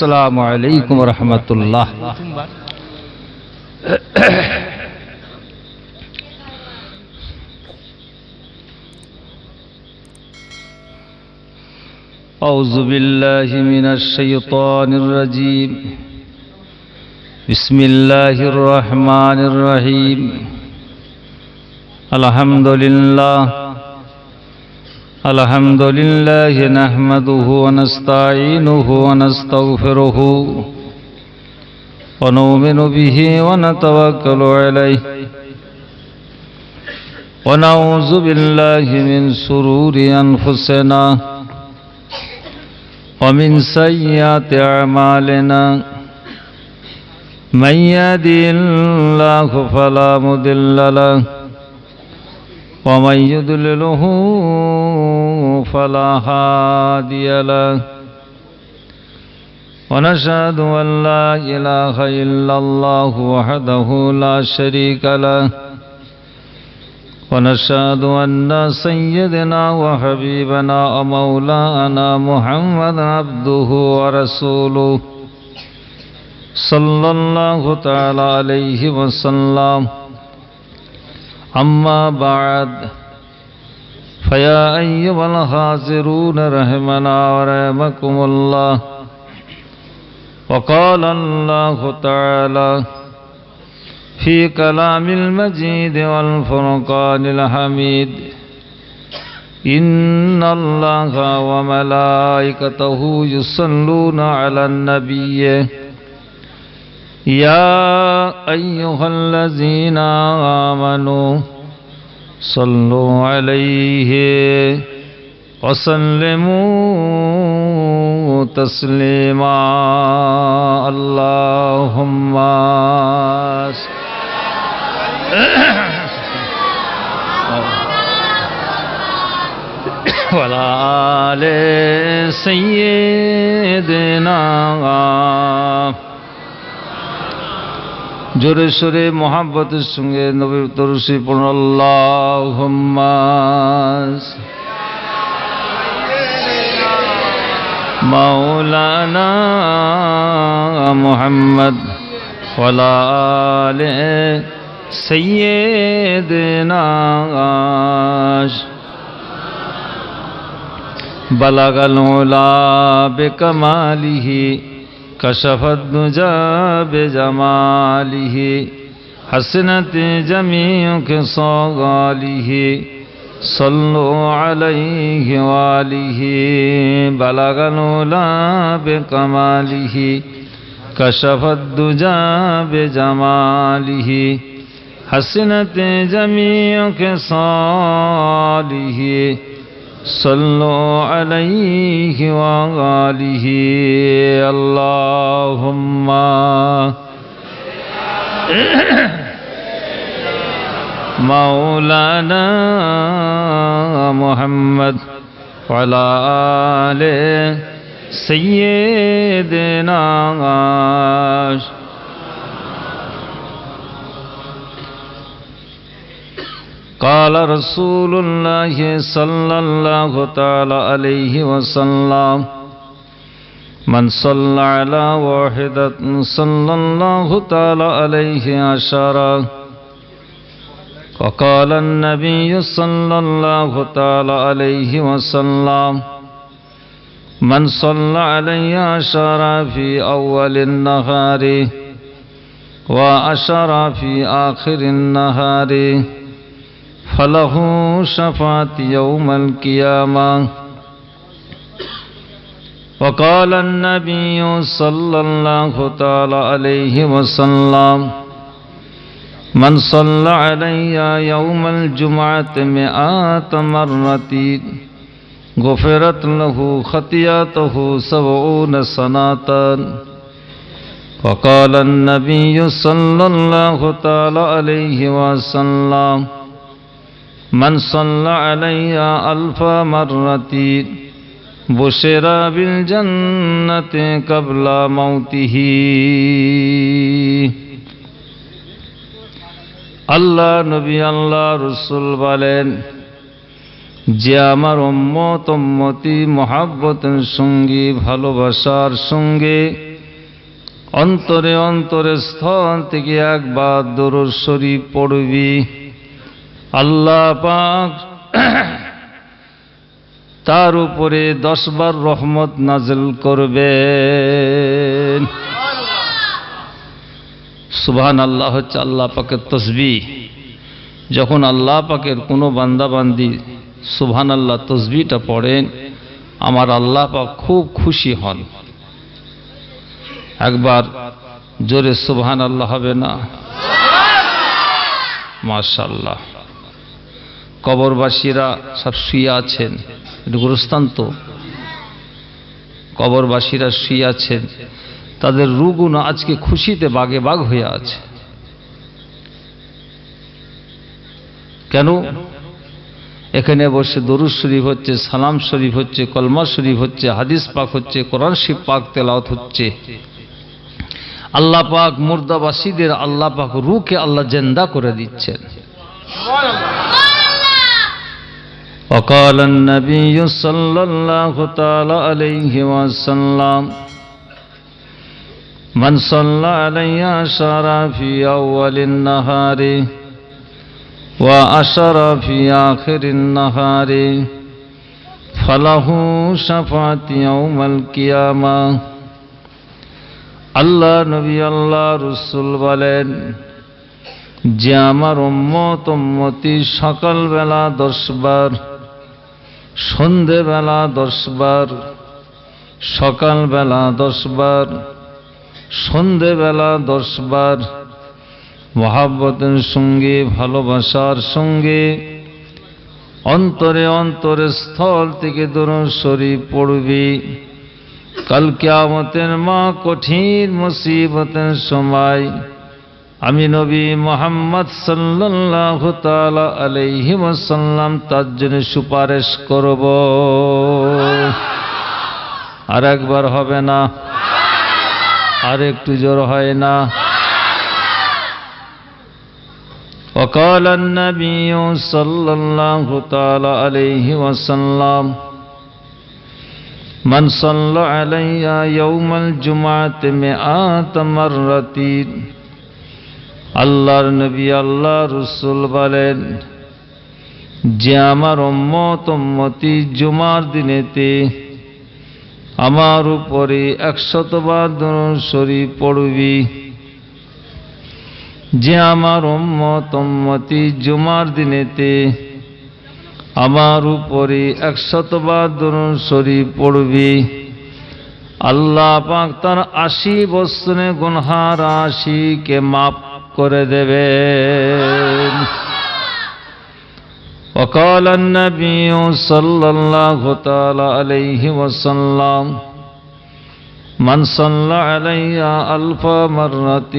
আসসালামু আলাইকুম ওয়া রাহমাতুল্লাহ। আউযু বিল্লাহি মিনাশ শাইতানির রাজীম। বিসমিল্লাহির রহমানির রহিম। আলহামদুলিল্লাহি নাহমাদুহু ওয়া নাস্তাঈনুহু ওয়া নাস্তাগফিরুহু ওয়া নু'মিনু বিহি ওয়া নাতাওয়াক্কালু আলাইহি ওয়া নাউযু বিল্লাহি মিন শুরুরি আনফুসিনা ওয়া মিন সাইয়্যাতি আ'মালিনা মান ইয়াহদিহিল্লাহু ফালা মুদিল্লা লাহু ওয়া মান ইউদ্লিলহু ফালা হাদিয়া লাহু ওয়া নাশহাদু আন লা ইলাহা ইল্লাল্লাহু ওয়াহদাহু লা শারীকা লাহু ওয়া নাশহাদু আন্না সাইয়্যিদানা ওয়া হাবিবানা ওয়া মাওলানা মুহাম্মাদান আবদুহু ওয়া রাসূলুহু সাল্লাল্লাহু তাআলা আলাইহি ওয়া সাল্লাম। أما بعد فيا أيها الحاضرون رحمنا ورحمكم الله. وقال الله تعالى في كلام المجيد والفرقان الحميد إن الله وملائكته يصلون على النبي يا أيها الذين آمنوا صلوا عليه وسلموا تسليما. اللهم وعلى آل سيدنا জোরে সোরে মোহাব্বতের সঙ্গে নবীর দরুদ পড়ুন। আল্লাহুম্মা মাওলানা মুহাম্মদ ওয়া আলা আলি সাইয়্যিদিনা বালাগাল উলা বিকামালিহি কশফত দুজা বেজামালিহি হাসনাত জামিউ খিসালিহি সাল্লু আলাইহি ওয়া আলিহি বালাগাল উলা বিকামালিহি কশফত দুজা বেজামালিহি হাসনাত জামিউ খিসালিহি صلوا عليه وآله. اللهم مولانا محمد وعلى آل سيدنا قال رسول الله صلى الله تعالى عليه وسلم من صلى على واحدة صلى الله تعالى عليه عشرا. وقال النبي صلى الله تعالى عليه وسلم من صلى علي عشرا في أول النهار وعشرا في آخر النهار فله شفاعة يوم القيامة. وقال النبي صلى الله تعالى عليه وسلم من صلى علي يوم الجمعة 100 مرة غفرت له خطيئته 70 سنة. وقال النبي صلى الله تعالى عليه وسلم من صلى علي 1000 مرة بشر بالجنة قبل موته. আল্লাহ নবী আল্লাহ রসুল বলেন, যে আমার উম্মত উম্মতি মহাব্বতের সঙ্গে ভালোবাসার সঙ্গে অন্তরে অন্তরে স্থল থেকে একবার দরুদ শরীফ পড়বি। আল্লাহ পাক তার উপরে 10 বার রহমত নাযিল করবেন। সুবহানাল্লাহ হচ্ছে আল্লাহ পাকের তাসবিহ। যখন আল্লাহ পাকের কোনো বান্দা বান্দি সুবহানাল্লাহ তাসবিহটা পড়েন, আমার আল্লাহ পাক খুব খুশি হন। একবার জোরে সুবহানাল্লাহ হবে না? মাশাআল্লাহ। কবরবাসীরা সব শুয়ে আছেন, এটা গুরুস্থান তো, কবরবাসীরা শুয়ে আছেন, তাদের রূহগুলো আজকে খুশিতে বাগে বাগ হয়ে আছে। কেন? এখানে বসে দরুদ শরীফ হচ্ছে, সালাম শরীফ হচ্ছে, কলমা শরীফ হচ্ছে, হাদিস পাক হচ্ছে, কোরআন শরীফ পাক তেলাওয়াত হচ্ছে। আল্লাহ পাক মুর্দাবাসীদের আল্লাহ পাক রূহকে আল্লাহ জিন্দা করে দিচ্ছেন। وقال النبي صلى الله تعالى عليه وسلم من صلى علي عشر في أول النهار وعشر في آخر النهار فله شفاعة يوم القيامة। আল্লাহ নবী আল্লাহ রাসূল বলেন, যে আমার উম্মতি সকালবেলা 10 বার, সন্ধ্যেবেলা 10 বার, সকালবেলা 10 বার, সন্ধ্যেবেলা 10 বার মহব্বতের সঙ্গে, ভালোবাসার সঙ্গে, অন্তরে অন্তরে স্থল থেকে দরুদ শরীফ পড়বি। কাল কিয়ামতের মা কঠিন মুসিবতের সময় আমি নবী মুহাম্মদ সাল্লাল্লাহু তাআলা আলাইহি ওয়াসাল্লাম তার জন্য সুপারিশ করব। আর একবার হবে না? আর একটু জোর হয় না? وقال النبي صلى الله تعالى عليه وسلم من صلى علي يوم الجمعة 100 مرة। আল্লাহর নবী আল্লাহ রাসূল বলেন, যে আমার উম্মতি জুমার দিনেতে আমার উপরে 100 বার দরুদ শরীফ পড়বি। যে আমার উম্মতি জুমার দিনেতে আমার উপরে 100 বার দরুদ শরীফ পড়বি, আল্লাহ পাক তার 80 বছরের গুনাহ রাশিকে মাফ করে দেবেন। وقال النبي صلى الله تعالى عليه وسلم من صلى علي 1000 مرة।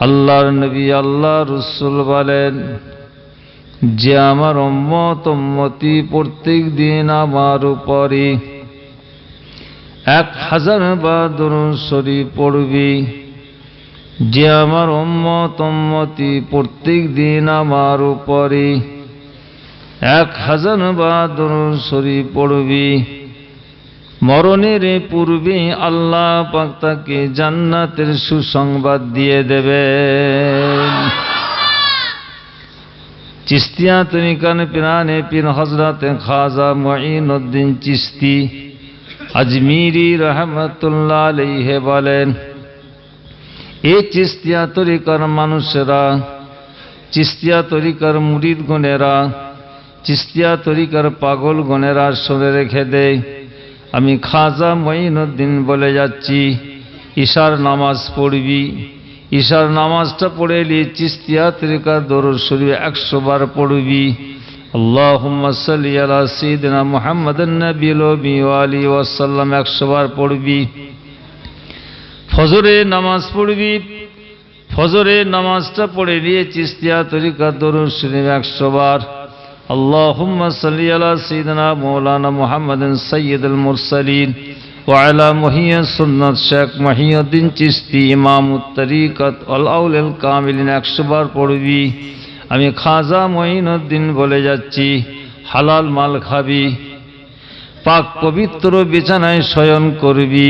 আল্লাহর নবী আল্লাহ রাসূল বলেন, যে আমার উম্মতি প্রত্যেক দিন আমার উপরে 1000 বার দরুদ শরীফ পড়বি। যে আমার উম্মতি প্রত্যেক দিন আমার উপরে 1000 বার দরুদ শরীফ পড়বি, মরণের পূর্বে আল্লাহ পাক তাকে জান্নাতের সুসংবাদ দিয়ে দেবেন। চিশতিয়া তরিকার পিরানে পীর হযরত খাজা মুঈনুদ্দিন চিশতি আজমিরি রহমতুল্লাহ আলাইহি বলেন, এই চিশতিয়া তরিকার মানুষেরা, চিশতিয়া তরিকার মুরিদ গণেরা, চিশতিয়া তরিকার পাগল গণেরা শুনে রেখে দেয়, আমি খাজা মুঈনুদ্দিন বলে যাচ্ছি, ইশার নামাজ পড়বি। ইশার নামাজটা পড়ে নিয়ে চিশতিয়া তরিকার দরুদ শরীফ 100 বার পড়বি। আল্লাহুম্মা সাল্লি আলা সাইয়্যিদিনা মুহাম্মাদিন নাবিয়্যিল উম্মি ওয়া আলিহি ওয়া সাল্লাম 100 বার পড়বি। ফজরের নামাজ পড়বি। ফজরের নামাজটা পড়ে নিয়ে চিশতিয়া তরিকার দরুদ শরীফ 100 বার। আল্লাহুম্মা সাল্লি আলা সাইয়্যিদিনা মাওলানা মুহাম্মাদিন সাইয়্যিদুল মুরসালিন ওয়া আলা মুহিয়্যিস সুন্নাত শেখ মুহিউদ্দিন চিশতি ইমামুত তরিকত ওয়াল আউলিয়াল কামিলিন 100 বার পড়বি। আমি খাজা মুঈনুদ্দিন বলে যাচ্ছি, হালাল মাল খাবি, পাক পবিত্র বিছানায় শয়ন করবি,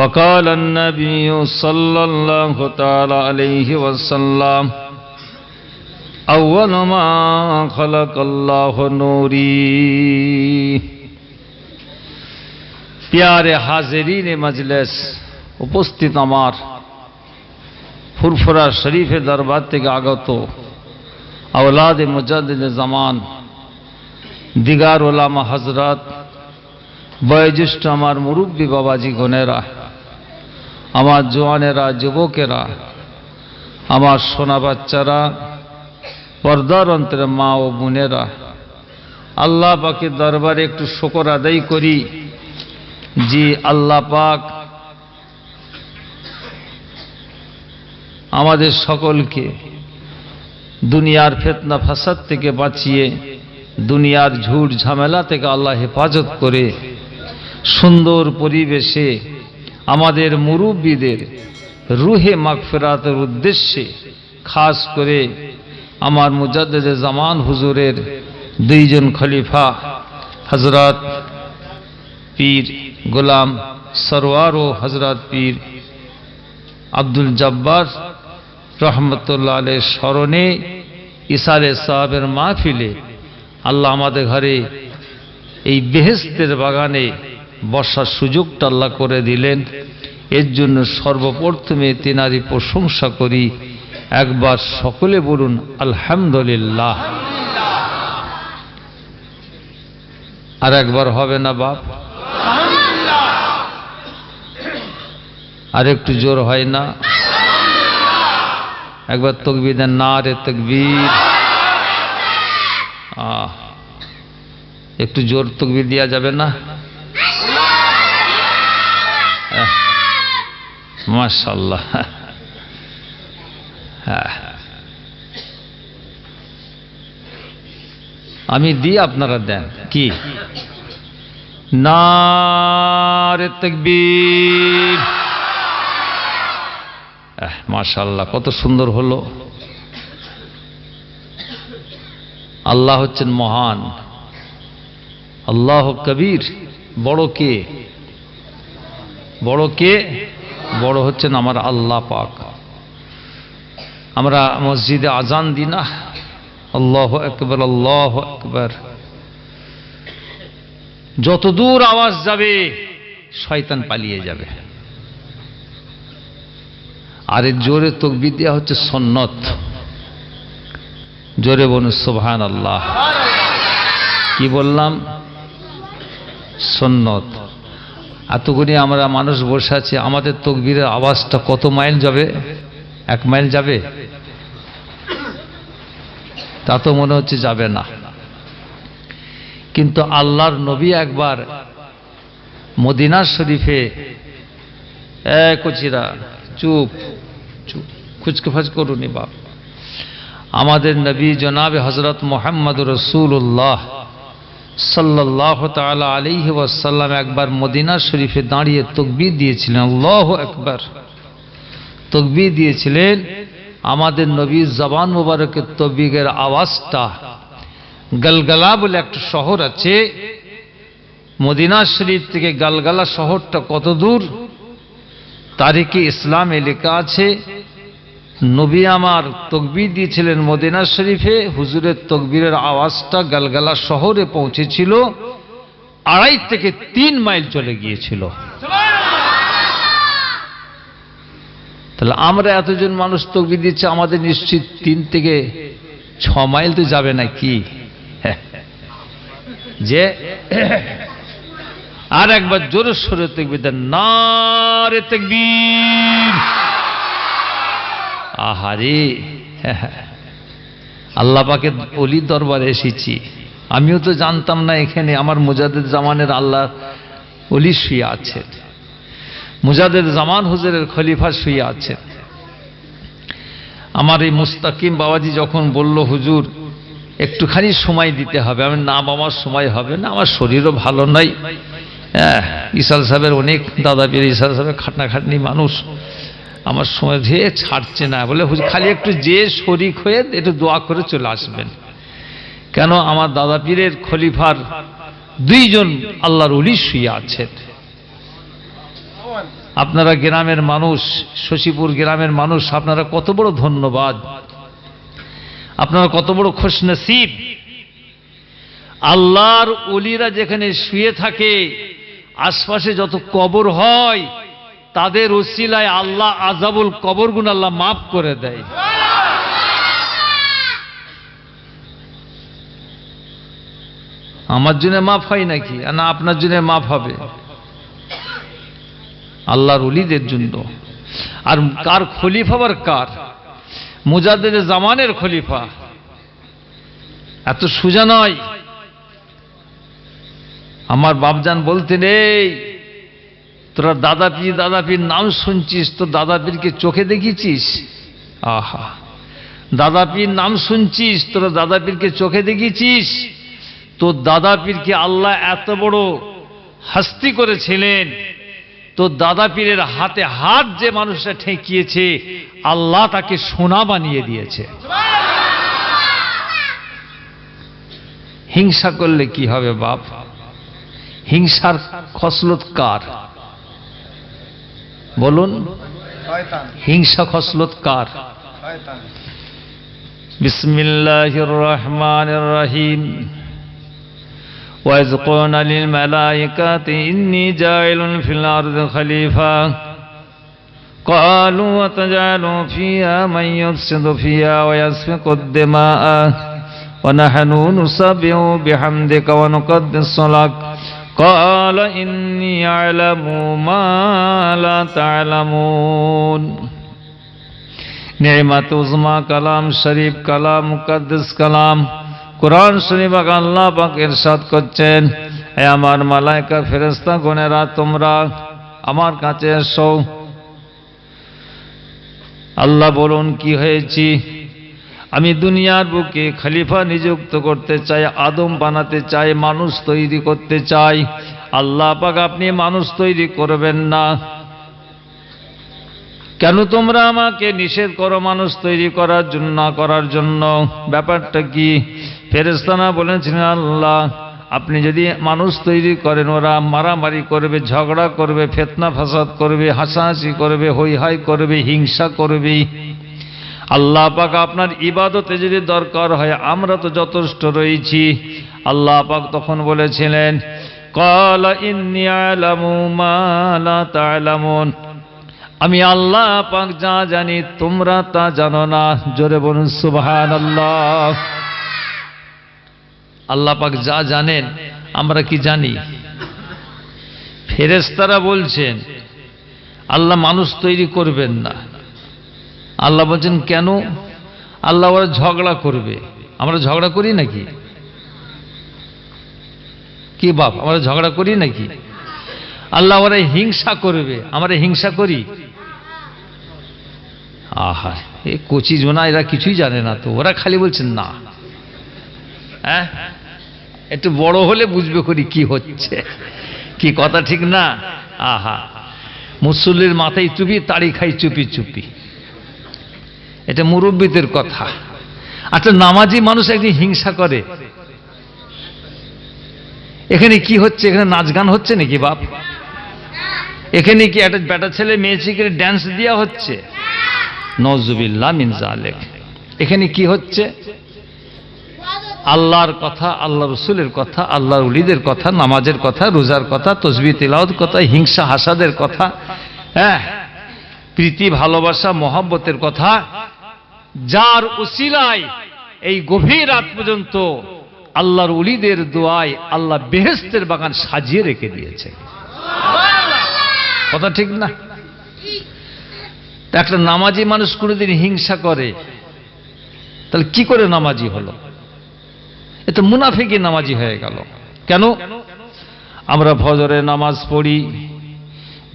فقال النبي صلى الله تعالى عليه وسلم أول ما خلق الله نوري प्यारे हाजिरीन मजलिस उपस्थित আমার ফুরফুরা শরীফের দরবার থেকে আগত আওলাদে মুজাদ্দিদ জামান দিগার ওলামা হযরত বয়োজ্যেষ্ঠ আমার মুরব্বী বাবাজি গণেরা আমার জওয়ানেরা যুবকেরা আমার সোনা বাচ্চারা পর্দার অন্তরে মা ও বোনেরা আল্লাহ পাকের দরবারে একটু শুকর আদায় করি যে আল্লাহ পাক আমাদের সকলকে দুনিয়ার ফিতনা ফাসাদ থেকে বাঁচিয়ে দুনিয়ার ঝুট ঝামেলা থেকে আল্লাহ হেফাজত করে সুন্দর পরিবেশে আমাদের মুরব্বীদের রুহে মাগফিরাতের উদ্দেশ্যে খাস করে আমার মুজাদ্দিদে জামান হুজুরের দুইজন খলিফা হযরত পীর গোলাম সরওয়ার ও হযরত পীর আব্দুল জব্বার রহমতুল্লাহ আলাইহির স্মরণে ইসারে সাহেবের মাহফিলে আল্লাহ আমাদের ঘরে এই বেহেশতের বাগানে বসার সুযোগটা আল্লাহ করে দিলেন। এর জন্য সর্বপ্রথমে তিনারই প্রশংসা করি। একবার সকলে বলুন আলহামদুলিল্লাহ। আর একবার হবে না বাপ? আর একটু জোর হয় না? একবার তাকবীর দেন, নারে তাকবীর। একটু জোর তাকবীর দেওয়া যাবে না? মাশাআল্লাহ। আমি দিই, আপনারা দেন। কি নারে তাকবীর। মাশাআল্লাহ, কত সুন্দর হলো। আল্লাহ হচ্ছেন মহান, আল্লাহ কবির। বড় কে? বড় কে? বড় হচ্ছেন আমার আল্লাহ পাক। আমরা মসজিদে আজান দিই না, আল্লাহু আকবার আল্লাহু আকবার। যত দূর আওয়াজ যাবে শয়তান পালিয়ে যাবে। আর এর জোরে তাকবীর দেওয়া হচ্ছে সুন্নত। জোরে বলুন সুবহানাল্লাহ। কি বললাম? সুন্নত। এতগুলি আমরা মানুষ বসে আছি, আমাদের তাকবীরের আওয়াজটা কত মাইল যাবে? 1 মাইল যাবে? তা তো মনে হচ্ছে যাবে না। কিন্তু আল্লাহর নবী একবার মদিনা শরীফে, কচিরা চুপ চুপ, খুচকফাচ করুনি বাপ। আমাদের নবী জনাবে হযরত মুহাম্মদুর রাসূলুল্লাহ সাল্লাল্লাহু তাআলা আলাইহি ওয়াসাল্লাম একবার মদিনা শরীফে দাঁড়িয়ে তাকবীর দিয়েছিলেন, আল্লাহু আকবার তাকবীর দিয়েছিলেন। আমাদের নবীর জবান মুবারকের তাকবীরের আওয়াজটা, গলগলা বলে একটা শহর আছে মদিনা শরীফ থেকে, গলগলা শহরটা কত দূর? তারিখে ইসলামে লেখা আছে, নবী আমার তাকবীর দিয়েছিলেন মদিনা শরীফে, হুজুরের তাকবীরের আওয়াজটা গলগলা শহরে পৌঁছেছিল 2.5 থেকে 3 মাইল চলে গিয়েছিল। তাহলে আমরা এতজন মানুষ তাকবীর দিচ্ছে, আমাদের নিশ্চিত 3 থেকে 6 মাইল তো যাবে না কি? যে আর একবার জোরে সোরে তাকবীর দেন, নারে তাকবীর। আহারে, আল্লাহ পাকের ওলির দরবারে এসেছি। আমিও তো জানতাম না এখানে আমার মুজাদ্দিদ জামানের আল্লাহ ওলি শুয়ে আছেন, মুজাদ্দিদ জামান হুজুরের খলিফা শুয়ে আছেন। আমার এই মুস্তাকিম বাবাজি যখন বলল হুজুর একটুখানি সময় দিতে হবে, আমি না আমার সময় হবে না, আমার শরীরও ভালো নাই। ইসাল সাহেবের অনেক দাদা পীর ইসাল সাহেবের খাটনাখাটনি মানুষ, আমার সময় দিয়ে ছাড়ছে না। বলে হুজুর খালি একটু যে শরীক হয়ে একটু দোয়া করে চলে আসবেন। কেন? আমার দাদা পীরের খলিফার 2 জন আল্লাহর ওলি শুয়ে আছেন। আপনারা গ্রামের মানুষ, শশীপুর গ্রামের মানুষ, আপনারা কত বড় ধন্যবাদ, আপনারা কত বড় খুশনসিব। আল্লাহর ওলিরা যেখানে শুয়ে থাকে, আশপাশে যত কবর হয়, তাদের ওসিলায় আল্লাহ আযাবুল কবরগুলো আল্লাহ মাফ করে দেয়। আমার জন্য মাফ হয় নাকি? না, আপনার জন্য মাফ হবে, আল্লাহর ওলিদের জন্য। আর কার খলিফা? আবার কার? মুজাদ্দিদ জামানের খলিফা। এত সোজা নয়। আমার বাপজান বলতেন, এই তোরা দাদা পীর নাম শুনছিস, তো দাদা পীরকে চোখে দেখেছিস? আহা, দাদা পীর নাম শুনছিস, তোরা দাদা পীরকে চোখে দেখেছিস? তো দাদা পীরকে আল্লাহ এত বড় হাস্তি করেছিলেন, তো দাদা পীরের হাতে হাত যে মানুষটা ঠেকিয়েছে, আল্লাহ তাকে সোনা বানিয়ে দিয়েছে। হিংসা করলে কি হবে বাপ? হিংসার খসলত কার বলুন? হিংসা খসলত কার? বিসমিল্লাহির রহমানির রহিম। وَإِذْ قُلْنَا لِلْمَلَائِكَةِ إِنِّي جَاعِلٌ فِي الْأَرْضِ خَلِيفَةً قَالُوا أَتَجْعَلُ فِيهَا مَن يُفْسِدُ فِيهَا وَيَسْفِكُ الدِّمَاءَ وَنَحْنُ نُسَبِّحُ بِحَمْدِكَ وَنُقَدِّسُ لَكَ قَالَ إِنِّي أَعْلَمُ مَا لَا تَعْلَمُونَ। নি'মাত উযমা কালাম শরীফ, কালাম মুকদ্দাস, কালাম কোরআন শরীফ। আল্লাহ পাক ইরশাদ করছেন, হে আমার মালায়েকা ফেরেশতা গণেরা, তোমরা আমার কাছে এসো। আল্লাহ বলুন, কি হয়েছি? আমি দুনিয়ার বুকে খলিফা নিযুক্ত করতে চাই, আদম বানাতে চাই, মানুষ তৈরি করতে চাই। আল্লাহ পাক আপনি মানুষ তৈরি করবেন না কেন? তোমরা আমাকে নিষেধ করো মানুষ তৈরি করার জন্য, ব্যাপারটা কি? ফেরেশতারা বলেছিলেন, আল্লাহ আপনি যদি মানুষ তৈরি করেন, ওরা মারামারি করবে, ঝগড়া করবে, ফিতনা ফাসাদ করবে, হাসাহাসি করবে, হৈ হাই করবে, হিংসা করবে। আল্লাহ পাক আপনার ইবাদতে যদি দরকার হয়, আমরা তো যথেষ্ট রয়েছি। আল্লাহ পাক তখন বলেছিলেন, ক্বালা ইন্নী আ'লামু মা লা তা'লামুন, আমি আল্লাহ পাক যা জানি তোমরা তা জানো না। জোরে বলুন সুবহানাল্লাহ। আল্লাহ পাক যা জানেন আমরা কি জানি? ফেরেশতারা বলছেন আল্লাহ মানুষ তৈরি করবেন না। আল্লাহ বলছেন কেন? আল্লাহ ওরা ঝগড়া করবে। আমরা ঝগড়া করি নাকি? কি বাপ, আমরা ঝগড়া করি নাকি? আল্লাহ ওরা হিংসা করবে, আমরা হিংসা করি? আহা, এই কচি জোনা, এরা কিছুই জানে না তো, ওরা খালি বলছেন না। হ্যাঁ, একটু বড় হলে বুঝবে করি কি হচ্ছে, কি কথা ঠিক না? আহা, মুসল্লির মাথায় টুপি, তাড়ি খাই চুপি চুপি, এটা মুরব্বীদের কথা। আচ্ছা, নামাজি মানুষ একদিন হিংসা করে, এখানে কি হচ্ছে? এখানে নাচ গান হচ্ছে নাকি বাপ? এখানে কি একটা বেটা ছেলে মেয়েকে ড্যান্স দেওয়া হচ্ছে? নওজুবিল্লাহ মিন যালিক। এখানে কি হচ্ছে? আল্লাহর কথা, আল্লাহ রসুলের কথা, আল্লাহর ওলিদের কথা, নামাজের কথা, রোজার কথা, তসবিহ তিলাওয়াতের কথা, হিংসা হাসাদের কথা, হ্যাঁ, প্রীতি ভালোবাসা মহব্বতের কথা, যার উসিলায় এই গভীর রাত পর্যন্ত আল্লাহর ওলিদের দোয়ায় আল্লাহ বেহেশতের বাগান সাজিয়ে রেখে দিয়েছে। কথা ঠিক না? একটা নামাজি মানুষ কোনোদিন হিংসা করে, তাহলে কি করে নামাজি হলো? এ তো মুনাফিকি নামাজি হয়ে গেল। কেন? আমরা ফজরে নামাজ পড়ি,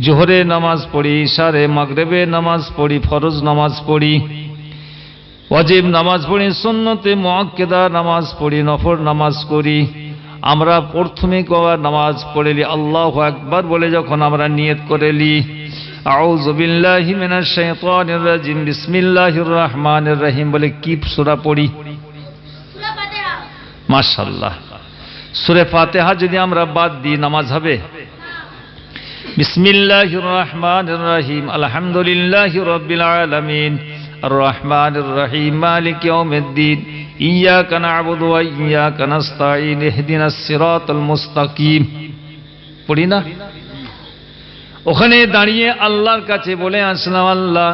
জোহরে নামাজ পড়ি, ইশারে মাগরিবে নামাজ পড়ি, ফরজ নামাজ পড়ি, ওয়াজিব নামাজ পড়ি, সুন্নতে মুআক্কাদা নামাজ পড়ি, নফল নামাজ করি। আমরা প্রথমে নামাজ পড়েলি আল্লাহু আকবার বলে যখন আমরা নিয়ত করেলি আউযু বিল্লাহি মিনাশ শাইতানির রাজিম বিসমিল্লাহির রহমানির রহিম বলে কি সূরা পড়ি? সূরা ফাতিহা। মাশাআল্লাহ। সূরা ফাতিহা যদি আমরা বাদ দিই নামাজ হবে? বিসমিল্লাহির রহমানির রহিম আলহামদুলিল্লাহি রাব্বিল আলামিন আর রহমানির রহিম মালিকি ইয়াউমিদ্দিন ইয়্যাকা না'বুদু ওয়া ইয়্যাকা নাস্তাঈন ইহদিনাস সিরাতাল মুস্তাকিম। পড়ি না? ওখানে দাঁড়িয়ে আল্লাহর কাছে বলে আসলাম, আল্লাহ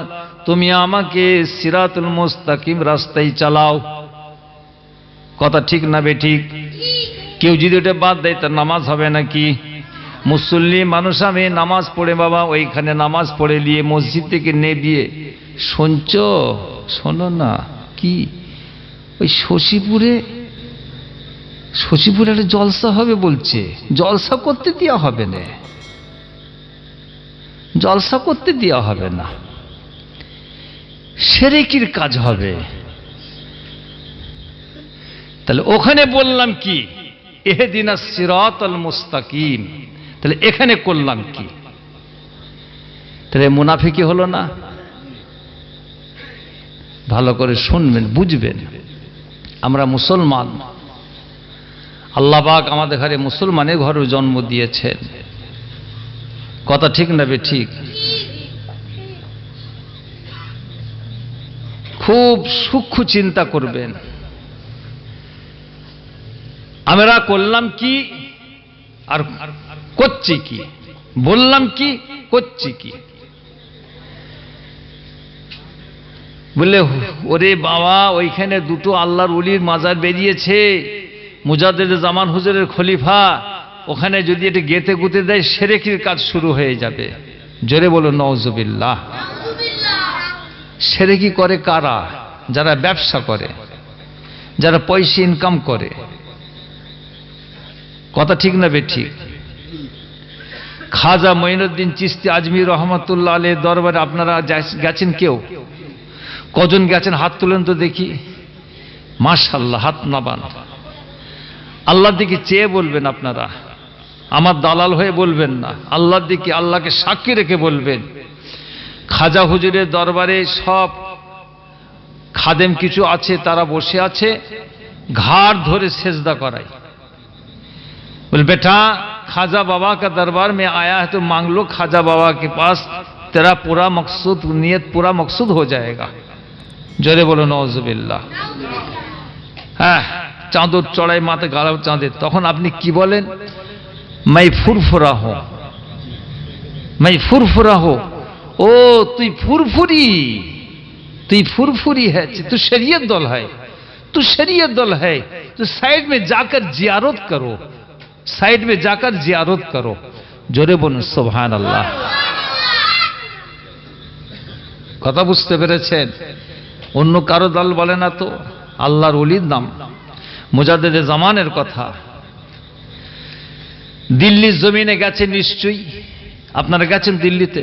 তুমি আমাকে সিরাতুল মুস্তাকিম রাস্তায় চালাও। কথা ঠিক না বেঠিক? কেউ যদি ওটা বাদ দেয় তার নামাজ হবে নাকি? মুসল্লি মানুষ আমি নামাজ পড়ে বাবা, ওইখানে নামাজ পড়ে নিয়ে মসজিদ থেকে নেবিয়ে শুনছ, শোনো না কি ওই শশীপুরে একটা জলসা হবে বলছে। জলসা করতে দেওয়া হবে না, জলসা করতে দেওয়া হবে না, শিরকির কাজ হবে। তাহলে ওখানে বললাম কি ইহদিনাস সিরাতাল মুস্তাকিম, তাহলে এখানে করলাম কি? তাহলে মুনাফিকি হলো না? ভালো করে শুনবেন, বুঝবেন। আমরা মুসলমান, আল্লাহ পাক আমাদের ঘরে মুসলমানের ঘরে জন্ম দিয়েছেন। কথা ঠিক না বে ঠিক? খুব সূক্ষ্ম চিন্তা করবেন। আমরা করলাম কি আর করছি কি, বললাম কি করছি কি? বললে ওরে বাবা ওইখানে দুটো আল্লাহর ওলির মাজার বেরিয়েছে, মুজাদ্দিদ জামান হুজুরের খলিফা, ওখানে যদি এটা গেতে গুতে দেয় শিরকির কাজ শুরু হয়ে যাবে। জোরে বলুন নাউজুবিল্লাহ। শিরকি করে কারা? যারা ব্যবসা করে, যারা পয়সা ইনকাম করে। কথা ঠিক না বেঠিক? খাজা মঈনুদ্দিন চিশতি আজমির রহমাতুল্লাহ আলাইহির দরবারে আপনারা গেছেন? কেউ কজন গেছেন? হাত তুলেন তো দেখি। মাশাআল্লাহ, হাত নাবান। আল্লাহর দিকে চেয়ে বলবেন আপনারা, আমার দালাল হয়ে বলবেন না, আল্লাহর দিকে, আল্লাহকে সাক্ষী রেখে বলবেন। খাজা হুজুরের দরবারে সব খাদেম কিছু আছে, তারা বসে আছে, ঘাড় ধরে সেজদা করায়। बोले बेटा खाजा बाबा का दरबार में आया है तो मांग लो, खाजा बाबा के पास तेरा पूरा मकसूद, नियत पूरा मकसूद हो जाएगा। जोरे बोलो नौजुबिल्लाह। হ্যাঁ, চাঁদর চড়াই মাথা গাড়াও চাঁদের। তখন আপনি কি বলেন? मैं फुरफुरा हूं, मैं फुरफुरा हूं। ओ তুই ফুরফুরি, তুই ফুরফুরি है, तू शरीयत दल है, तू शरीयत दल है, तो साइड में जाकर जियारत करो, साइड में जाकर जियारत करो। जोरे बोलो सुभान अल्लाह। কথা বুঝতে পেরেছেন? অন্য কারো দল বলে না তো, আল্লাহর ওলির নাম, মুজাদ্দিদে জামানের কথা। দিল্লির জমিনে গেছেন নিশ্চয়ই, আপনারা গেছেন দিল্লিতে।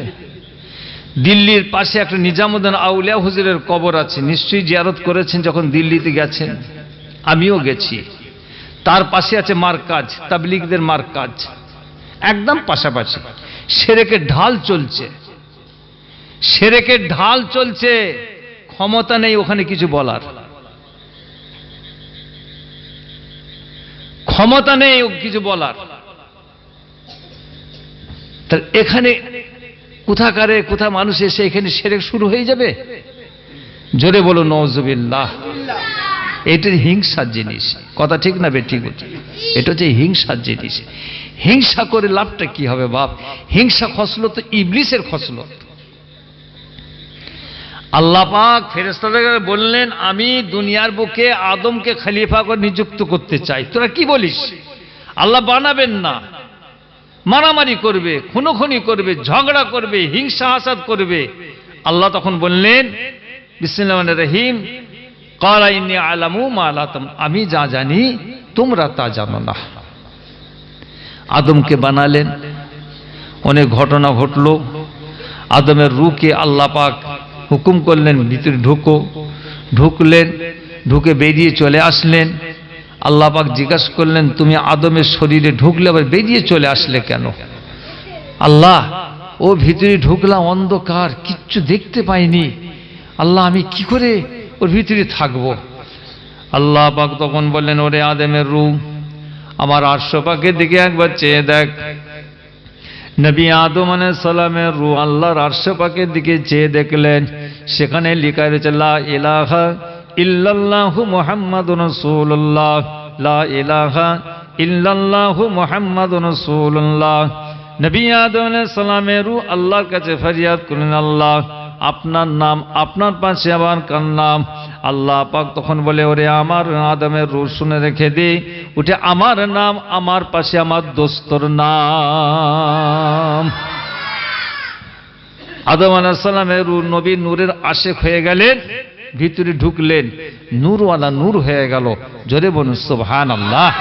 দিল্লির পাশে একটা নিজামুদ্দিন আউলিয়া হুজুরের কবর আছে, নিশ্চয়ই জিয়ারত করেছেন যখন দিল্লিতে গেছেন। আমিও গেছি। তার পাশে আছে মারকাজ, তাবলিগদের মারকাজ, একদম পাশাপাশি। শিরকের ঢাল চলছে, শিরকের ঢাল চলছে। ক্ষমতা নেই ওখানে কিছু বলার, ক্ষমতা নেই কিছু বলার। তাহলে এখানে কোথাকারে কোথা মানুষ এসে এখানে শিরক শুরু হয়ে যাবে? জোরে বলো নাউজুবিল্লাহ। এটা হিংসার জিনিস। কথা ঠিক না বেঠিক? এটা হচ্ছে হিংসার জিনিস। হিংসা করে লাভটা কি হবে বাপ? হিংসা খসলত ইবলিসের খসলত। আল্লাহ পাক ফেরেশতাদেরকে বললেন আমি দুনিয়ার বুকে আদমকে খলিফা করে নিযুক্ত করতে চাই। তোরা কি বলিস? আল্লাহ বানাবেন না, মারামারি করবে, খুনোখুনি করবে, ঝগড়া করবে, হিংসা হাসাদ করবে। আল্লাহ তখন বললেন বিসমিল্লাহির রহিম, ক্বালা ইন্নী আ'লামু মা লা তা'লামুন, আমি যা জানি তোমরা তা জানো না। আদমকে বানালেন, অনেক ঘটনা ঘটলো। আদমের রূহকে আল্লাহ পাক হুকুম করলেন ভিতরে ঢুকো, ঢুকলেন, ঢুকে বেরিয়ে চলে আসলেন। আল্লাহ পাক জিজ্ঞাসা করলেন তুমি আদমের শরীরে ঢুকলে আবার বেরিয়ে চলে আসলে কেন? আল্লাহ ও ভিতরে ঢুকলাম, অন্ধকার, কিচ্ছু দেখতে পাইনি। আল্লাহ আমি কি করে ওর ভিতরে থাকবো? আল্লাহ পাক তখন বললেন ওরে আদমের রূহ, আমার আরশ পাকের দিকে একবার চেয়ে দেখ, নবী আদম আলাইহিস সালামের রূহ আল্লাহর আরশ পাকের দিকে চেয়ে দেখলেন, সেখানে লেখা রয়েছে লা ইলাহা ইল্লাল্লাহু মুহাম্মাদুর রাসূলুল্লাহ, লা ইলাহা ইল্লাল্লাহু মুহাম্মাদুর রাসূলুল্লাহ। নবী আদম আলাইহিস সালামের রূহ আল্লাহর কাছে ফরিয়াদ করলেন, আল্লাহ আপনার নাম, আপনার পাশে আবার কার নাম? আল্লাহ পাক তখন বলে, ওরে আমার আদমের রূহ শুনে রেখে দে, উঠে আমার নাম, আমার পাশে আমার দোস্তর নাম। আদম আলাইহিস সালামের রূহ নবী নূরের আশিক হয়ে গেলেন, ভিতরে ঢুকলেন, নূরওয়ালা নূর হয়ে গেল। জোরে বলুন সুবহানাল্লাহ।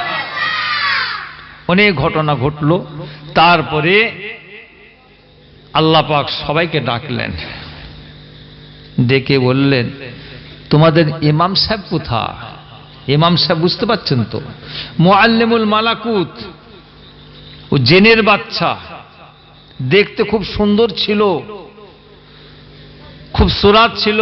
অনেক ঘটনা ঘটলো। তারপরে আল্লাহ পাক সবাইকে ডাকলেন, ডেকে বললেন, তোমাদের ইমাম সাহেব কোথায়? ইমাম সাহেব বুঝতে পারছেন তো, মুআল্লিমুল মালাকুত, ও জিনের বাচ্চা, দেখতে খুব সুন্দর ছিল, খুব সুরাত ছিল।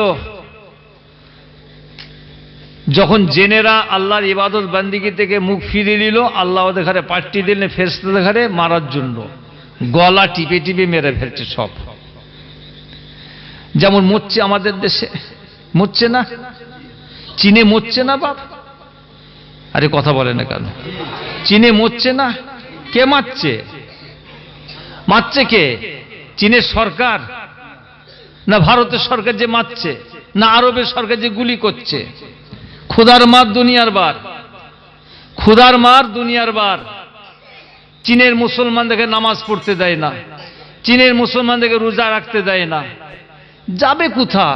যখন জেনেরা আল্লাহর ইবাদত বান্দিগি থেকে মুখ ফিরিয়ে নিল, আল্লাহ ওদের ঘরে পাঠিয়ে দিলেন ফেরেশতাদের ঘরে মারার জন্য। গলা টিপে টিপে মেরে ফেলছে সব। যেমন মরছে আমাদের দেশে, মরছে না? চীনে মরছে না বাপ? আরে কথা বলে না কেন? চীনে মরছে না? কে মারছে? মারছে কে? চীনের সরকার না ভারতের সরকার যে মারছে, না আরবের সরকার যে গুলি করছে? খুদার মার দুনিয়ার বার, খুদার মার দুনিয়ার বার। চীনের মুসলমানদেরকে নামাজ পড়তে দেয় না, চীনের মুসলমানদেরকে রোজা রাখতে দেয় না। যাবে কোথা?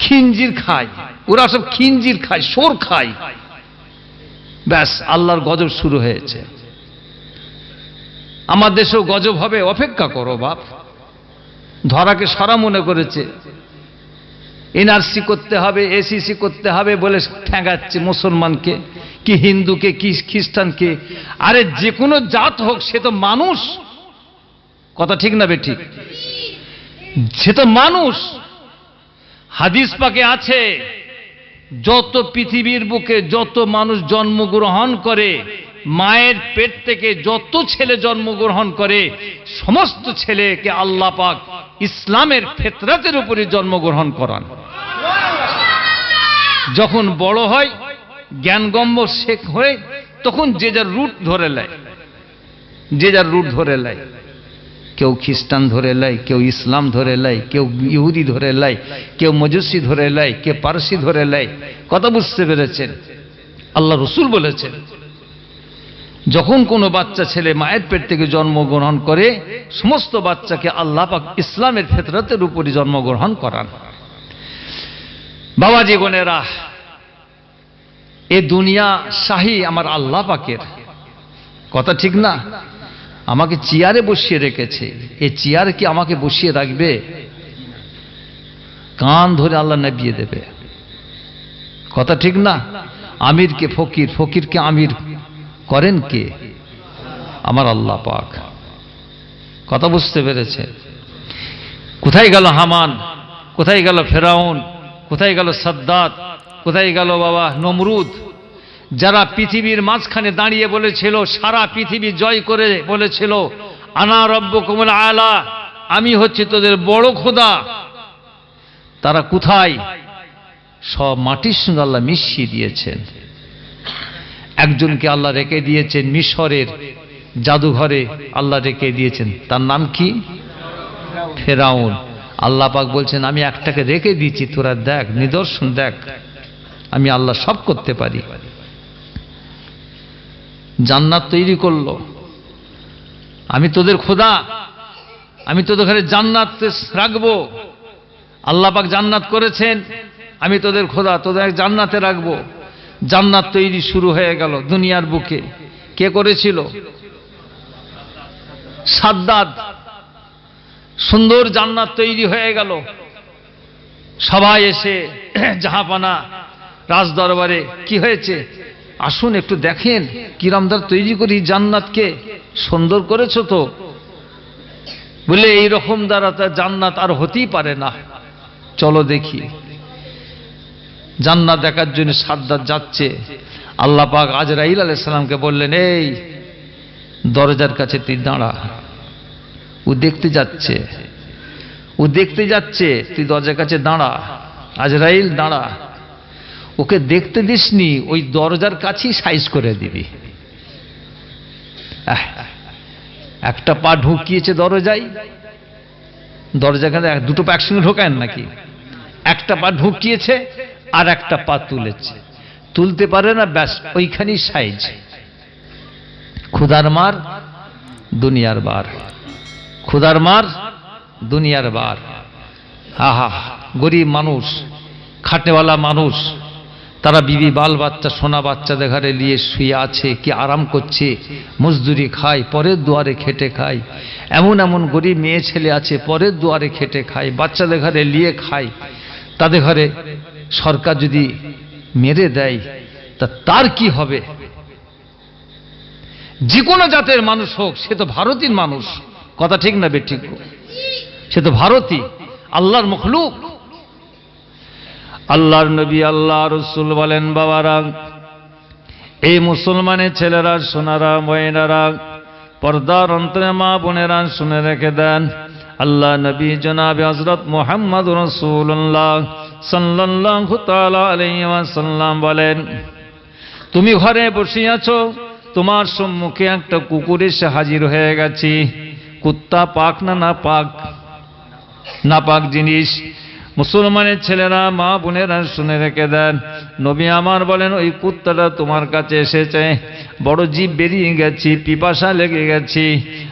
খিনজির খায় ওরা, সব খিনজির খায়, সোর খায়। ব্যাস, আল্লাহর গজব শুরু হয়েছে। আমার দেশেও গজব হবে, অপেক্ষা করো বাপ। ধরাকে সরা মনে করেছে, এনআরসি করতে হবে, এসিসি করতে হবে বলে ঠেঙ্গাচ্ছে মুসলমানকে, কি হিন্দুকে, কি খ্রিস্টানকে। আরে যে কোনো জাত হোক, সে তো মানুষ। কথা ঠিক না বেঠিক? সে তো মানুষ। হাদিস পাকে আছে, যত পৃথিবীর বুকে যত মানুষ জন্মগ্রহণ করে, মায়ের পেট থেকে যত ছেলে জন্মগ্রহণ করে, সমস্ত ছেলেকে আল্লাহ পাক ইসলামের ফিতরাতের উপরে জন্মগ্রহণ করান। যখন বড় হয়, জ্ঞানগম্য শেখ হয়ে, তখন যে যার রুট ধরে নেয়, যে যার রুট ধরে নেয়। কেউ খ্রিস্টান ধরে নেয়, কেউ ইসলাম ধরে নেয়, কেউ ইহুদি ধরে নেয়, কেউ মজুসি ধরে নেয়, কেউ পারসি ধরে নেয়। কথা বুঝতে পেরেছেন? আল্লাহ রসুল বলেছেন, যখন কোনো বাচ্চা ছেলে মায়ের পেট থেকে জন্মগ্রহণ করে, সমস্ত বাচ্চাকে আল্লাহ পাক ইসলামের ফিতরাতের উপরে জন্মগ্রহণ করান। বাবাজি বোনেরা, এ দুনিয়া শাহী আমার আল্লাহ পাকের। কথা ঠিক না? আমাকে চেয়ারে বসিয়ে রেখেছে, এ চেয়ার কি আমাকে বসিয়ে রাখবে? কান ধরে আল্লাহ নাবিয়ে দেবে। কথা ঠিক না? আমিরকে ফকির, ফকিরকে আমির করেন কে? আমার আল্লাহ পাক। কথা বুঝতে পেরেছে? কোথায় গেল হামান? কোথায় গেল ফেরাউন? কোথায় গেল সাদ্দাত? কোথায় গেল বাবা নমরুদ? যারা পৃথিবীর মাঝখানে দাঁড়িয়ে বলেছিল, সারা পৃথিবী জয় করে বলেছিল, আনা রব্বুকুমুল আলা, আমি হচ্ছি তোদের বড় খোদা। তারা কোথায়? সব মাটির সঙ্গে আল্লাহ মিশিয়ে দিয়েছেন। একজনকে আল্লাহ রেখে দিয়েছেন মিশরের জাদুঘরে, আল্লাহ রেখে দিয়েছেন। তার নাম কি? ফেরাউন। আল্লাহ পাক বলছেন, আমি একটাকে রেখে দিয়েছি, তোরা দেখ, নিদর্শন দেখ, আমি আল্লাহ সব করতে পারি। জান্নাত তৈরি করলো, আমি তোদের খোদা, আমি তোদের ঘরে জান্নাত রাখবো। আল্লাহ পাক জান্নাত করেছেন, আমি তোদের খোদা, তোদের জান্নাতে রাখবো। জান্নাত তৈরি শুরু হয়ে গেল দুনিয়ার বুকে। কে করেছিল? সাদ্দাত। সুন্দর জান্নাত তৈরি হয়ে গেল। সবাই এসে জাহাপানা রাজ দরবারে, কি হয়েছে, আসুন একটু দেখেন কিরামদার তৈরি করি জান্নাতকে, সুন্দর করেছো তো। বলে এইরকম দ্বারা জান্নাত আর হতেই পারে না, চলো দেখি। জান্নাত দেখার জন্য সাদ্দাত যাচ্ছে। আল্লাহ পাক আজরাইল আলাইহিস সালামকে বললেন, এই দরজার কাছে তুই দাঁড়া, ও দেখতে যাচ্ছে, ও দেখতে যাচ্ছে, তুই দরজার কাছে দাঁড়া, আজরাইল দাঁড়া, ওকে দেখতে দিসনি, ওই দরজার কাছেই সাইজ করে দিবি। একটা পা ঢুকিয়েছে দরজায়, দরজাখানে দুটো পা একসঙ্গে ঢোকায় নাকি? একটা পা ঢুকিয়েছে আর একটা পা তুলেছে, তুলতে পারে না, ব্যাস ওইখানেই সাইজ। খুদার মার দুনিয়ার বার, খুদার মার দুনিয়ার বার। আহা, গরিব মানুষ, খাটেওয়ালা মানুষ, তারা বিবি বাল বাচ্চা সোনা বাচ্চাদের ঘরে নিয়ে শুয়ে আছে, কি আরাম করছে, মজদুরি খায়, পরের দুয়ারে খেটে খায়। এমন এমন গরিব মেয়ে ছেলে আছে, পরের দুয়ারে খেটে খায়, বাচ্চাদের ঘরে নিয়ে খায়। তাদের ঘরে সরকার যদি মেরে দেয় তা তার কি হবে? যে কোনো জাতের মানুষ হোক, সে তো ভারতীয় মানুষ, কথা ঠিক না বেঠিক? সে তো ভারতী, আল্লাহর মখলুক। আল্লাহর নবী আল্লাহ রসুল বলেন, বাবারা, এই মুসলমানের ছেলেরা, সোনারা, ময়নারা, পর্দার অন্তরে মা বোনেরা শুনে রেখে দেন, আল্লাহ নবী জনাবে হযরত মুহাম্মদ রাসূলুল্লাহ সাল্লাল্লাহু তাআলা আলাইহি ওয়াসাল্লাম বলেন, তুমি ঘরে বসে আছো, তোমার সম্মুখে একটা কুকুর এসে হাজির হয়ে গেছে। কুত্তা পাক না না পাক? না পাক জিনিস। মুসলমানের ছেলেরা, মা বোনেরা শুনে রেখে দেন, নবী আমার বলেন, ওই কুত্তাটা তোমার কাছে এসেছে, বড় জিভ বেরিয়ে গেছি, পিপাসা লেগে গেছি।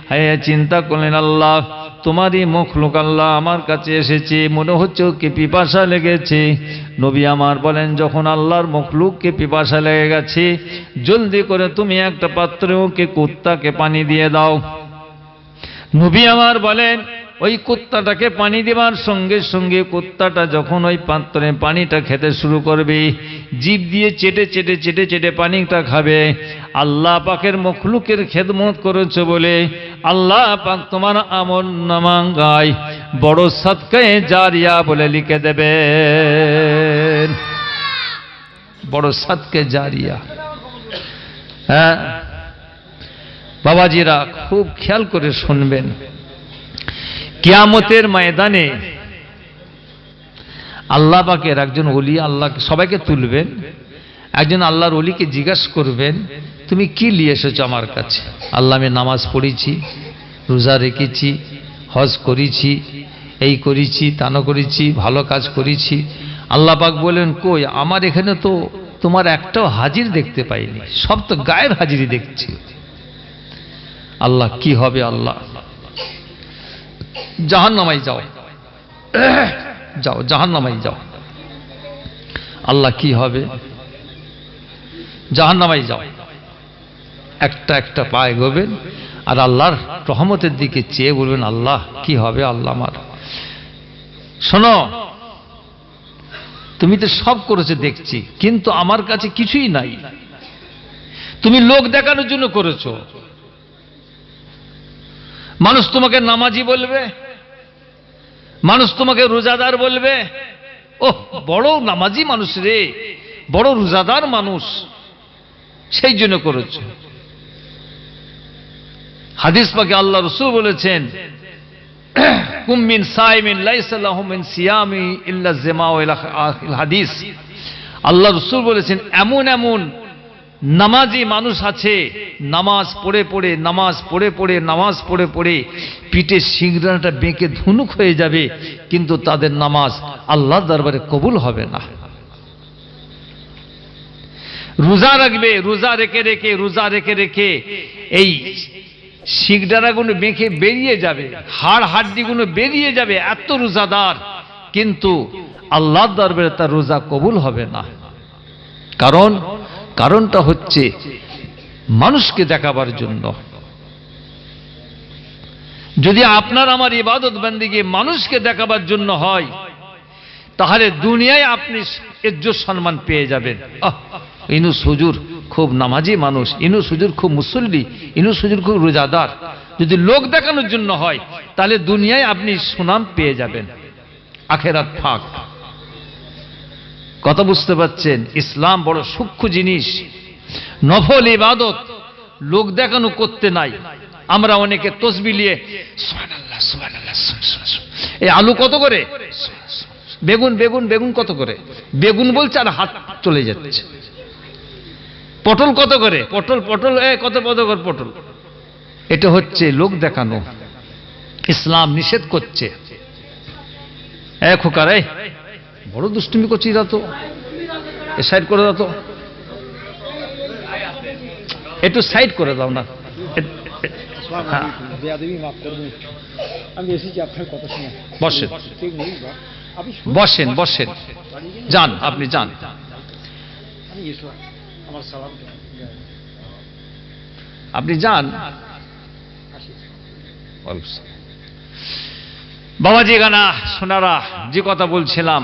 হ্যাঁ, চিন্তা করলেন, আল্লাহ তোমারই মখলুক, আল্লাহ আমার কাছে এসেছে, মনে হচ্ছে ওকে পিপাসা লেগেছে। নবী আমার বলেন, যখন আল্লাহর মখলুককে পিপাসা লেগে গেছে, জলদি করে তুমি একটা পাত্রে ওকে কুত্তাকে পানি দিয়ে দাও। নবী আমার বলেন, ওই কুত্তাটাকে পানি দেওয়ার সঙ্গে সঙ্গে কুত্তাটা যখন ওই পাত্রে পানিটা খেতে শুরু করবে, জিভ দিয়ে চেটে চেটে চেটে চেটে পানিটা খাবে, আল্লাহ পাকের মখলুকের খেদমত করেছে বলে আল্লাহ পাক তোমার আমল নামায় বড় সাদকায়ে জারিয়া বলে লিখে দেবেন। বড় সাদকায়ে জারিয়া। হ্যাঁ বাবাজিরা, খুব খেয়াল করে শুনবেন, কিয়ামতের ময়দানে আল্লাহ পাকের একজন ওলি, আল্লাহ সবাইকে তুলবেন, একজন আল্লাহর ওলিকে জিজ্ঞাসা করবেন, তুমি কি নিয়ে এসেছো আমার কাছে? আল্লাহ, আমি নামাজ পড়েছি, রোজা রেখেছি, হজ করেছি, এই করেছি, তানো করেছি, ভালো কাজ করেছি। আল্লাহ পাক বলেন, কই, আমার এখানে তো তোমার একটাও হাজির দেখতে পাইনি, সব তো গায়ের হাজিরি দেখছি। আল্লাহ, কি হবে? আল্লাহ, জাহান্নামায় যাও, যাও জাহান্নামায় যাও। আল্লাহ, কি হবে? জাহান্নামায় যাও। একটা একটা পায়ে গোবেন আর আল্লাহর রহমতের দিকে চেয়ে বলবেন, আল্লাহ কি হবে? আল্লাহ আমার, শোনো, তুমি তো সব করেছো দেখছি, কিন্তু আমার কাছে কিছুই নাই। তুমি লোক দেখানোর জন্য করেছো, মানুষ তোমাকে নামাজি বলবে, মানুষ তোমাকে রোজাদার বলবে, ও বড় নামাজি মানুষ রে, বড় রোজাদার মানুষ, সেই জন্য করেছো। হাদিস পাকে আল্লাহ রাসূল বলেছেন, কুম মিন সাইমিন লাইসা লাহু মিন সিয়ামি ইল্লা জিমাউ ইলা আখিল হাদিস। আল্লাহ রাসূল বলেছেন, এমন এমন নামাজি মানুষ আছে, নামাজ পড়ে পড়ে নামাজ পড়ে পড়ে নামাজ পড়ে পড়ে পিঠে সিংড়াটা বেঁকে ধুনুক হয়ে যাবে, কিন্তু তাদের নামাজ আল্লাহর দরবারে কবুল হবে না। রোজা রাখবে, রোজা রেখে রেখে রোজা রেখে রেখে এই শিকদারাগুলো বেঁকে বেরিয়ে যাবে, হাড় হাড্ডিগুলো বেরিয়ে যাবে, এত রোজাদার, কিন্তু আল্লাহর দরবারে তার রোজা কবুল হবে না। কারণটা হচ্ছে মানুষকে দেখাবার জন্য। যদি আপনার আমার ইবাদত বন্দেগী মানুষকে দেখাবার জন্য হয়, তাহলে দুনিয়ায় আপনি ইজ্জত সম্মান পেয়ে যাবেন। ইনুস হুজুর খুব নামাজি মানুষ, ইনুস হুজুর খুব মুসল্লি, ইনুস হুজুর খুব রোজাদার। যদি লোক দেখানোর জন্য হয়, তাহলে দুনিয়ায় আপনি সুনাম পেয়ে যাবেন, আখেরাত ফাঁক। কথা বুঝতে পারছেন? ইসলাম বড় সূক্ষ্ম জিনিস, নফল ইবাদত, লোক দেখানো করতে নাই। আমরা অনেকে তসবিহ নিয়ে সুবহানাল্লাহ সুবহানাল্লাহ, এই আলু কত করে, বেগুন বেগুন বেগুন কত করে, বেগুন বলছে আর হাত চলে যাচ্ছে। পটল কত করে, পটল পটল কত কত করে পটল। এটা হচ্ছে লোক দেখানো, ইসলাম নিষেধ করছে। খোকার বড় দুষ্টুমি করছি, এরা তো সাইড করে দাও তো, একটু সাইড করে দাও না। বসেন বসেন বসেন, যান আপনি যান। আপনি যান। বাবাজি গানা সোনারা, যে কথা বলছিলাম,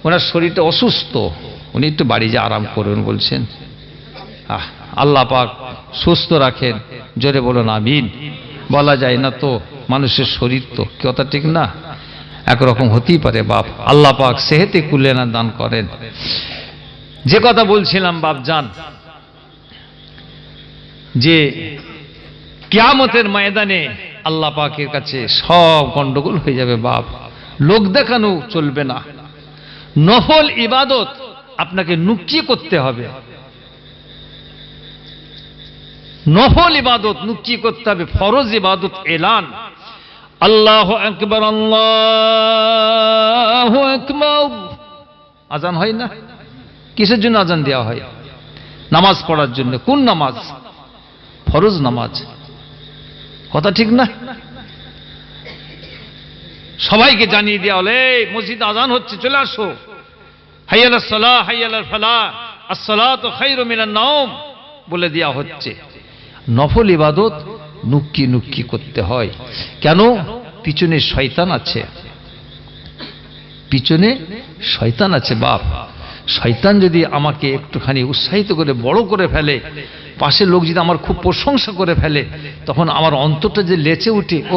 ওনার শরীরটা অসুস্থ, উনি একটু বাড়ি যা আরাম করবেন বলছেন। আল্লাহ পাক সুস্থ রাখেন, জোরে বলুন আমিন। বলা যায় না তো, মানুষের শরীর তো কথা ঠিক না, একরকম হতেই পারে বাপ। আল্লাহ পাক সেহেতে কুলেনা দান করেন। যে কথা বলছিলাম বাপ জান, যে কিয়ামতের ময়দানে আল্লাহ পাকের কাছে সব গন্ডগোল হয়ে যাবে বাপ। লোক দেখানো চলবে না, নফল ইবাদত আপনাকে নুকিয়ে করতে হবে, নফল ইবাদত নুকিয়ে করতে হবে, ফরজ ইবাদত এলান। আল্লাহু আকবার আল্লাহু আকবার, আজান হয় না? কিসের জন্য আজান দেওয়া হয়? নামাজ পড়ার জন্য। কোন নামাজ? ফরজ নামাজ, কথা ঠিক না? সবাইকে জানিয়ে দেওয়া হলে মসজিদ আজান হচ্ছে, চলে আসো, হাইয়া আলাস সালাহ হাইয়া আলাল ফালাহ, আস-সালাতু খায়রুম মিনান নাওম বলে দেওয়া হচ্ছে। নফল ইবাদত নুক্কি নুক্কি করতে হয়। কেন? পিছনে শয়তান আছে, পিছনে শয়তান আছে বাপ। শয়তান যদি আমাকে একটুখানি উৎসাহিত করে বড় করে ফেলে, পাশের লোক যদি আমার খুব প্রশংসা করে ফেলে, তখন আমার অন্তরটা যে লেচে উঠে, ও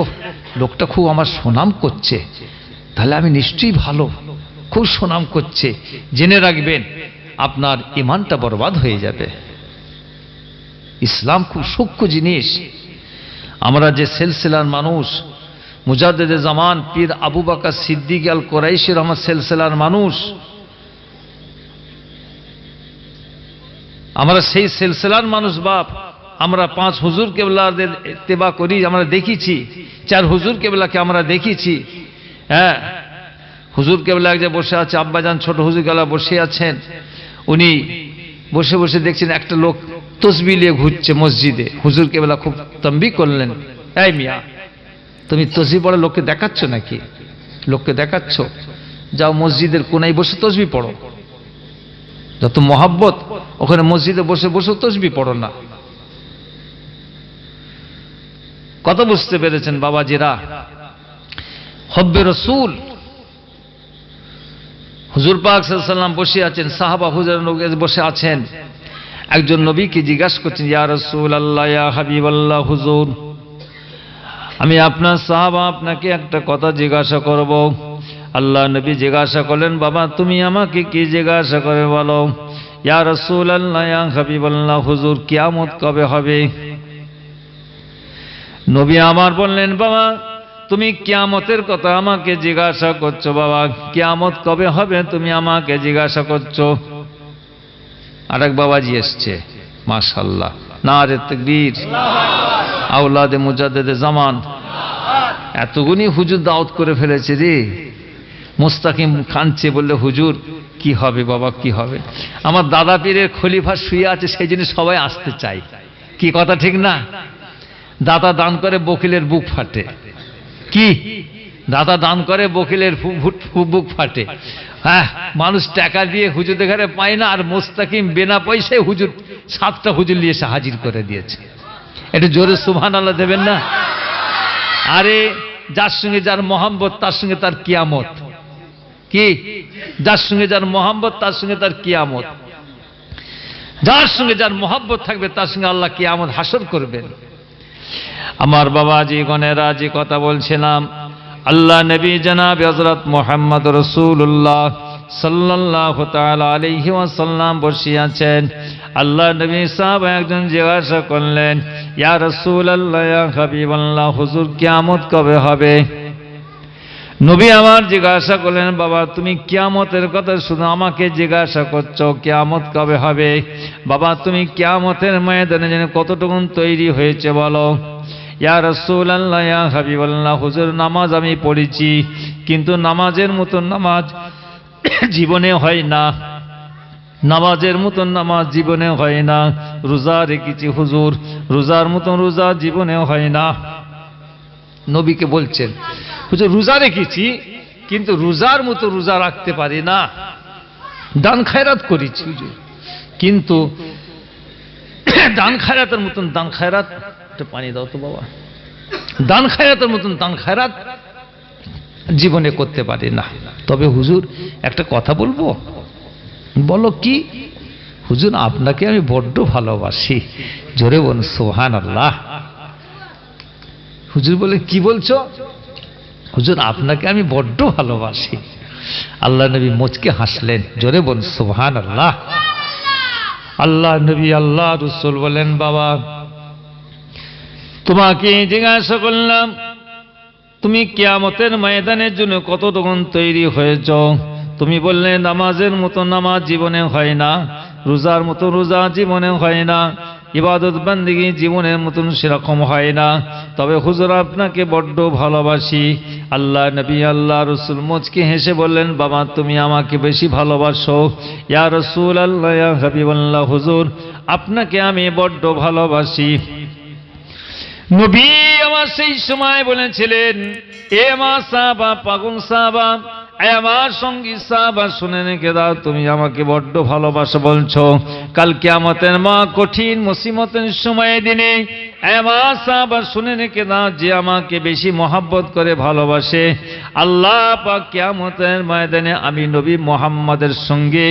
লোকটা খুব আমার সুনাম করছে, তাহলে আমি নিশ্চয়ই ভালো, খুব সুনাম করছে। জেনে রাখবেন আপনার ঈমানটা বরবাদ হয়ে যাবে। ইসলাম খুব সূক্ষ্ম জিনিস। আমরা যে সিলসিলার মানুষ, মুজাদ্দিদে জামান পীর আবু বকর সিদ্দিক আল কুরাইশি রহমত সিলসিলার মানুষ, আমরা সেই সিলসিলার মানুষ বাপ। আমরা 5 হুজুর কেবলাদের ইত্তেবা করি, আমরা দেখেছি 4 হুজুর কেবলাকে আমরা দেখেছি। হ্যাঁ, হুজুর কেবলা যে বসে আছে, আব্বাজান ছোট হুজুর কেবলা বসে আছেন, উনি বসে বসে দেখছেন একটা লোক তসবিহ নিয়ে ঘুরছে মসজিদে। হুজুর কেবলা খুব তাম্বিহ করলেন, এই মিয়া, তুমি তসবিহ পড়ে লোককে দেখাচ্ছ নাকি? লোককে দেখাচ্ছ? যাও মসজিদের কোনায় বসে তসবিহ পড়ো। যত মহাব্বত, ওখানে মসজিদে বসে বসে তসবিহ পড়ো না। কত বুঝতে পেরেছেন বাবাজিরা? হব্বে রসুল। হুজুর পাক সাল্লাল্লাহু আলাইহি ওয়াসাল্লাম বসে আছেন, সাহাবা হুজুর বসে আছেন। একজন নবীকে জিজ্ঞাসা করছেন, ইয়া রাসূলুল্লাহ, ইয়া হাবিবাল্লাহ, হুজুর আমি আপনার সাহাবা, আপনাকে একটা কথা জিজ্ঞাসা করব। আল্লাহ নবী জিজ্ঞাসা করলেন, বাবা তুমি আমাকে কি জিজ্ঞাসা করে বলো। ইয়া রাসূলুল্লাহ, ইয়া হাবিবাল্লাহ, হুজুর কিয়ামত কবে হবে? নবী আমার বললেন, বাবা তুমি কিয়ামতের কথা আমাকে জিজ্ঞাসা করছো, বাবা কিয়ামত কবে হবে তুমি আমাকে জিজ্ঞাসা করছো। আরেক বাবাজি এসছে, মাশাআল্লাহ, নারে তাকবীর, আওলাদে মুজাদ্দিদে জামান। এতগুনি হুজুর দাওয়াত করে ফেলেছে রে। মুস্তাকিম কাঁদছে, বললে হুজুর কি হবে বাবা, কি হবে? আমার দাদা পীরের খলিফা শুয়ে আছে, সেই জন্য সবাই আসতে চাই। কি কথা ঠিক না? দাতা দান করে বকিলের বুক ফাটে। কি দাতা দান করে বকিলের বুক ফাটে। হ্যাঁ, মানুষ টাকা দিয়ে হুজুর ঘরে পায় না, আর মুস্তাকিম বিনা পয়সায় হুজুর 7টা হুজুর নিয়ে এসে হাজির করে দিয়েছে। এটা জোরে সুবহানাল্লাহ দেবেন না? আরে যার সঙ্গে যার মহব্বত, তার সঙ্গে তার কিয়ামত। কি? যার সঙ্গে যার মহব্বত, তার সঙ্গে তার কিয়ামত। যার সঙ্গে যার মহব্বত থাকবে, তার সঙ্গে আল্লাহ কিয়ামত হাসর করবেন। আমার বাবাজি গণেরা, যে কথা বলছিলাম, আল্লাহ নবী জনাব হযরত মুহাম্মদ রাসূলুল্লাহ সাল্লাল্লাহু তাআলা আলাইহি ওয়াসাল্লাম বসে আছেন। আল্লাহ নবী সাহাবা একজন জিজ্ঞাসা করলেন, ইয়া রাসূলুল্লাহ, ইয়া হাবিবাল্লাহ, হুজুর কিয়ামত কবে হবে? নবী আমার জিজ্ঞাসা করলেন, বাবা তুমি কিয়ামতের কথা শুনে আমাকে জিজ্ঞাসা করছো কিয়ামত কবে হবে? বাবা তুমি কিয়ামতের ময়দানে যেন কতটুকু তৈরি হয়েছে বলো। ইয়া রাসূলুল্লাহ, ইয়া হাবিবাল্লাহ, হুজুর নামাজ আমি পড়েছি, কিন্তু নামাজের মতো নামাজ জীবনে হয় না, নামাজের মতন নামাজ জীবনে হয় না। রোজা রেখেছি হুজুর, রোজার মতন রোজা জীবনে হয় না। নবীকে বলছেন, হুজুর রোজা রেখেছি কিন্তু রোজার মতো রোজা রাখতে পারি না। দান খায়রাত করেছি হুজুর, কিন্তু দান খায়রাতের মতন দান খায়রাত, একটা পানি দাও তো বাবা, দান খায়রাতের মতন দান খায়রাত জীবনে করতে পারি না। তবে হুজুর একটা কথা বলবো। বলো কি? হুজুর আপনাকে আমি বড্ড ভালোবাসি। জোরে বলুন সুবহানাল্লাহ। হুজুর বলে, কি বলছো? হুজুর আপনাকে আমি বড্ড ভালোবাসি। আল্লাহ নবী মুচকে হাসলেন। জোরে বলুন সুবহানাল্লাহ। আল্লাহ নবী আল্লাহ রাসূল বলেন, বাবা তোমাকে জিজ্ঞাসা করলাম তুমি কিয়ামতের ময়দানের জন্য কতটুকু তৈরি হয়েছ? তুমি বললে নামাজের মতো নামাজ জীবনে হয় না, রোজার মতো রোজা জীবনে হয় না, ইবাদত বান্দিগি জীবনের মতন সেরকম হয় না। তবে হুজুর আপনাকে বড্ড ভালোবাসি। আল্লাহ নবী আল্লাহ রাসূল মুচকি হেসে বললেন, বাবা তুমি আমাকে বেশি ভালোবাসো। ইয়া রাসূলুল্লাহ, ইয়া হাবিবাল্লাহ, হুজুর আপনাকে আমি বড্ড ভালোবাসি। নবী আমার সেই সময় বলেছিলেন, এ মা সাহাবা, পাগল সাহাবা, আমার সঙ্গী সাহাবা শুনে রেখে দাও, তুমি আমাকে বড্ড ভালোবাসো বলছো, কাল কিয়ামতের মা কঠিন মুসিবতের সময় দিনে আমার সাহাবা শুনে রেখে দাও, যে আমাকে বেশি মহব্বত করে ভালোবাসে, আল্লাহ পাক কিয়ামতের ময়দানে আমি নবী মুহাম্মদের সঙ্গে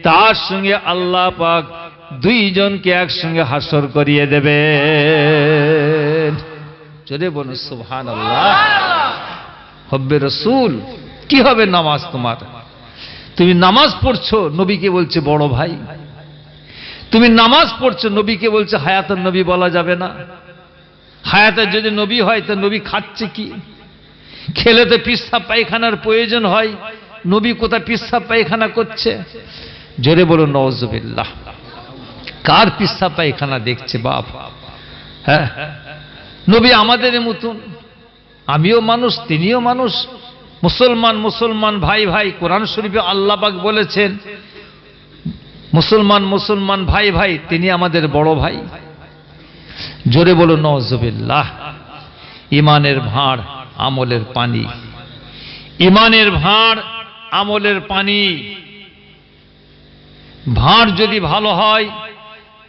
তার সঙ্গে আল্লাহ পাক দুইজনকে একসঙ্গে হাসর করিয়ে দেবেন। জোরে বলুন সুবহানাল্লাহ। হব্বে রাসূল, কি হবে নামাজ তোমার? তুমি নামাজ পড়ছো, নবীকে বলছে বড় ভাই। তুমি নামাজ পড়ছো, নবীকে বলছে হায়াতুন নবী বলা যাবে না। হায়াতে যদি নবী হয় তো নবী খাচ্ছে কি? খেলে তো পিশাব পায়খানার প্রয়োজন হয়, নবী কোথায় পিশাব পায়খানা করছে? জোরে বলুন নাউজুবিল্লাহ। কার পিশাব পায়খানা দেখছে বাপ? হ্যাঁ, নবী আমাদের মতন, আমিও মানুষ, তিনিও মানুষ। মুসলমান মুসলমান ভাই ভাই, কোরআন শরীফে আল্লাহ পাক বলেছেন মুসলমান মুসলমান ভাই ভাই, তিনি আমাদের বড় ভাই। জোরে বলুন নাউজুবিল্লাহ। ইমানের ভাঁড় আমলের পানি, ইমানের ভাঁড় আমলের পানি। ভাঁড় যদি ভালো হয়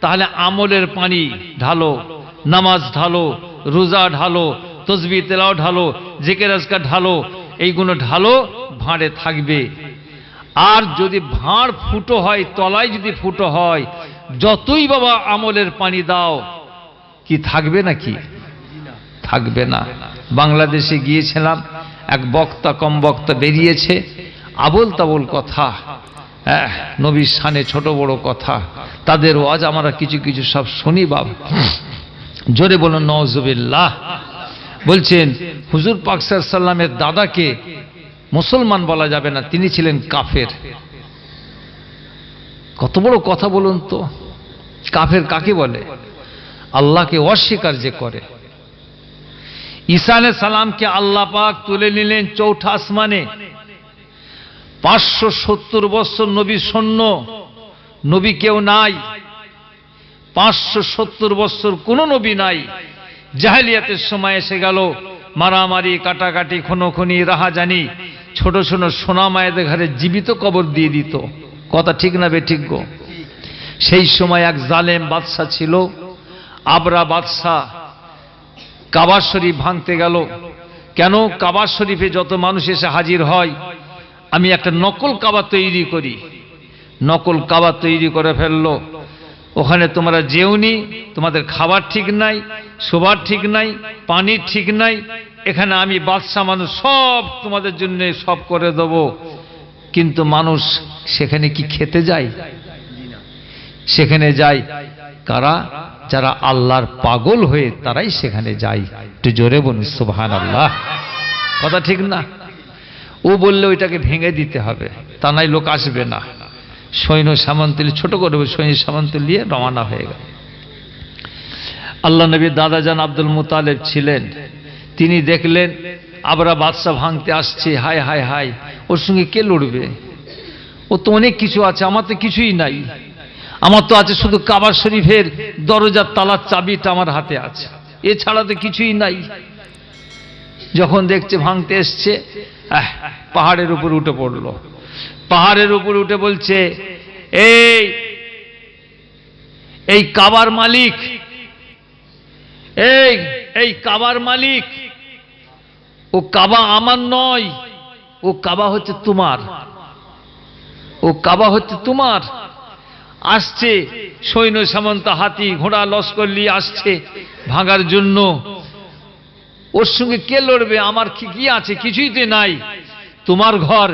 তাহলে আমলের পানি ঢালো, নামাজ ঢালো, রোজা ঢালো, তসবিহ তেলাওয়াত ঢালো, জিকির আজকার ঢালো, এইগুলো ঢালো, ভাঁড়ে থাকবে। আর যদি ভাঁড় ফুটো হয়, তলায় যদি ফুটো হয়, যতই বাবা আমলের পানি দাও, কি থাকবে নাকি? থাকবে না। বাংলাদেশে গিয়েছিলাম, এক বক্তা কম বক্তা বেরিয়েছে, আবোল তাবোল কথা, নবীর শানে ছোট বড় কথা, তাদের ওয়াজ আমরা কিছু কিছু সব শুনি বাবা। জোরে বলুন নাউজুবিল্লাহ। বলছেন হুজুর পাক সাল্লাল্লাহু আলাইহি ওয়াসাল্লামের দাদাকে মুসলমান বলা যাবে না, তিনি ছিলেন কাফের। কত বড় কথা বলুন তো। কাফের কাকে বলে? আল্লাহকে অস্বীকার যে করে। ঈসা আলাইহিস সালামকে আল্লাহ পাক তুলে নিলেন চৌঠা আসমানে। 570 বছর নবী শূন্য, নবী কেউ নাই। 570 বছর কোন নবী নাই। জাহেলিয়াতের সময় এসে গেল, মারামারি, কাটাকাটি, খুনোখুনি, রাহাজানি, ছোট ছোট সোনা মায়েদের ঘরে জীবিত কবর দিয়ে দিত। কথা ঠিক না বেঠিক গো? সেই সময় এক জালেম বাদশা ছিল, আবরা বাদশা। কাবা শরীফ ভাঙতে গেল। কেন? কাবা শরীফে যত মানুষ এসে হাজির হয়, আমি একটা নকল কাবা তৈরি করি। নকল কাবা তৈরি করে ফেললো। ওখানে তোমরা যেওনি, তোমাদের খাবার ঠিক নাই, শোবার ঠিক নাই, পানির ঠিক নাই। এখানে আমি বাদশা মানুষ, সব তোমাদের জন্য সব করে দেব। কিন্তু মানুষ সেখানে কি খেতে যায়? সেখানে যায় কারা? যারা আল্লাহর পাগল হয়ে তারাই সেখানে যায়। একটু জোরে বলুন সুবহানাল্লাহ। কথা ঠিক না? ও বললে ওইটাকে ভেঙে দিতে হবে, তা নাই লোক আসবে না। সৈন্য সামন্ত ছোট করে সৈন্য সামন্ত নিয়ে রওনা হয়ে গেল। আল্লাহ নবীর দাদাজান আব্দুল মুতালেব ছিলেন, তিনি দেখলেন আবরা বাদশা ভাঙতে আসছে। হায় হায় হায়, ওর সঙ্গে কে লড়বে? ও তো অনেক কিছু আছে, আমার তো কিছুই নাই। আমার তো আছে শুধু কাবা শরীফের দরজার তালার চাবিটা আমার হাতে আছে, এছাড়া তো কিছুই নাই। যখন দেখছে ভাঙতে এসছে, পাহাড়ের উপর উঠে পড়লো। পাহাড়ের উপর উঠে বলছে, এই কাবার মালিক, এই কাবার মালিক, ও কাবা আমার নয়, ও কাবা হচ্ছে তোমার, ও কাবা হচ্ছে তোমার। আসছে সৈন্য সামন্ত, হাতি ঘোড়া লস্কর নিয়ে আসছে ভাঙার জন্য। ওর সঙ্গে কে লড়বে? আমার কি আছে? কিছুই তো নাই। তোমার ঘর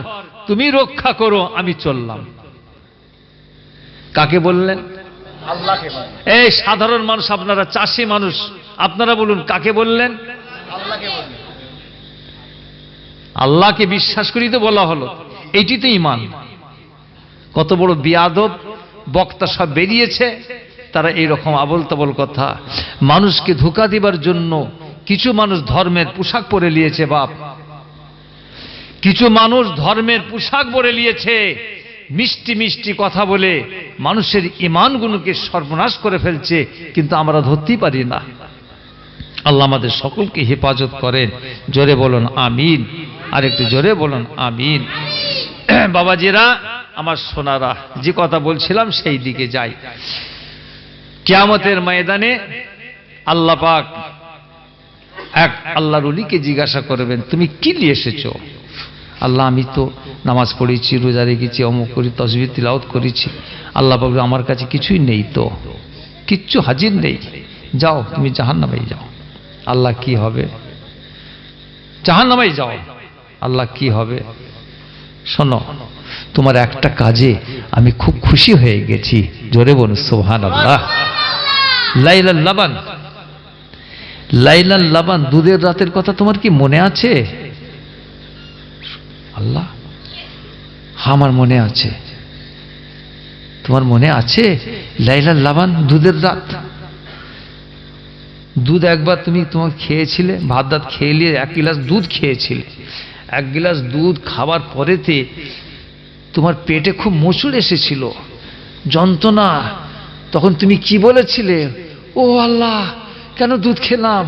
তুমি রক্ষা করো, আমি চললাম। কাকে বললেন? আল্লাহকে। এই সাধারণ মানুষ, আপনারা চাষি মানুষ, আপনারা বলুন কাকে বললেন? আল্লাহকে বললেন। আল্লাহকে বিশ্বাস করি তো বলা হলো, এইটি তো ঈমান। কত বড় বিয়াদব বক্তা সব বেরিয়েছে, তারা এইরকম আবল তাবল কথা মানুষকে ধোঁকা দিবার জন্য। কিছু মানুষ ধর্মের পোশাক পরে নিয়েছে বাপ, কিছু মানুষ ধর্মের পোশাক পরে নিয়েছে, মিষ্টি মিষ্টি কথা বলে মানুষের ঈমানগুলোকে সর্বনাশ করে ফেলছে, কিন্তু আমরা ধরতেই পারি না। আল্লাহ আমাদের সকলকে হেফাজত করেন। জোরে বলুন আমিন, আর একটু জোরে বলুন আমিন। বাবাজিরা আমার সোনারা, যে কথা বলছিলাম সেই দিকে যাই। কিয়ামতের ময়দানে আল্লাহ পাক এক আল্লাহর ওলিকে জিজ্ঞাসা করবেন, তুমি কি নিয়ে এসেছো? আল্লাহ, আমি তো নামাজ পড়েছি, রোজা রেখেছি, অমুক করি, তাসবিহ তিলাওয়াত করেছি। আল্লাহ বলবে, আমার কাছে কিছুই নেই তো, কিচ্ছু হাজির নেই, যাও তুমি জাহান্নামে যাও। আল্লাহ, কি হবে? জাহান্নামে যাও। আল্লাহ, কি হবে? শোনো, তোমার একটা কাজে আমি খুব খুশি হয়ে গেছি। জোরে বলুন সুবহানাল্লাহ। লাইলাল লাবান, লাইলাল লাবান, দুধের রাতের কথা তোমার কি মনে আছে? আল্লাহ, আমার মনে আছে। তোমার মনে আছে লাইলাল লাবান, দুধের রাত? দুধ একবার তুমি তোমার খেয়েছিলে, ভাত দাত খেয়ে নিয়ে এক গিলাস দুধ খেয়েছিলে। এক গিলাস দুধ খাবার পরেতে তোমার পেটে খুব মোচড় এসেছিল, যন্ত্রণা। তখন তুমি কি বলেছিলে? ও আল্লাহ, কেন দুধ খেলাম?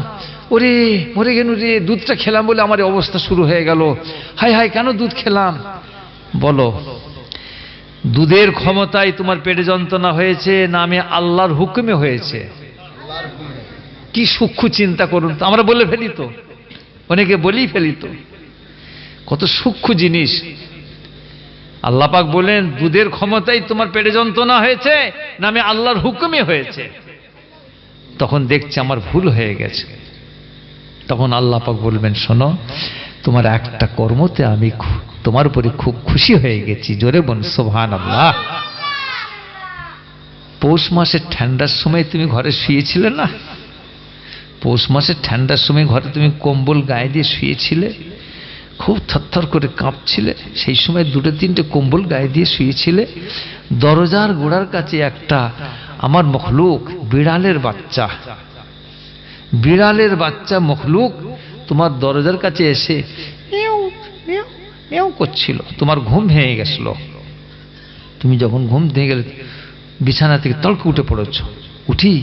ওরে মরে গেল রে, দুধটা খেলাম বলে আমার অবস্থা শুরু হয়ে গেল। হায় হায়, কেন দুধ খেলাম? বলো, দুধের ক্ষমতায় তোমার পেটে যন্ত্রণা হয়েছে না আমি আল্লাহর হুকুমে হয়েছে? কি সূক্ষ্ম চিন্তা করুন তো। আমরা বলে ফেলি তো, অনেকে বলেই ফেলি তো, কত সূক্ষ্ম জিনিস। আল্লাহ পাক বলেন, দুধের ক্ষমতায় তোমার পেটে যন্ত্রণা হয়েছে না আমি আল্লাহর হুকুমে হয়েছে? তখন দেখছি আমার ভুল হয়ে গেছে। তখন আল্লাহ পাক বলবেন, শোনো, তোমার একটা কর্মতে আমি তোমার উপরে খুব খুশি হয়ে গেছি। জোরে বলুন সুবহানাল্লাহ। পৌষ মাসের ঠান্ডার সময় তুমি ঘরে শুয়েছিলে না? পৌষ মাসের ঠান্ডার সময় ঘরে তুমি কম্বল গায়ে দিয়ে শুয়েছিলে, খুব থরথর করে কাঁপছিলে। সেই সময় দুটো তিনটে কম্বল গায়ে দিয়ে শুয়েছিলে। দরজার গোড়ার কাছে একটা আমার মখলুক, বিড়ালের বাচ্চা, বিড়ালের বাচ্চা মখলুক তোমার দরজার কাছে এসে এও করছিল। তোমার ঘুম ভেঙে গেছিল। তুমি যখন ঘুম ভেঙে গেলে বিছানা থেকে তড়কে উঠে পড়েছ। উঠি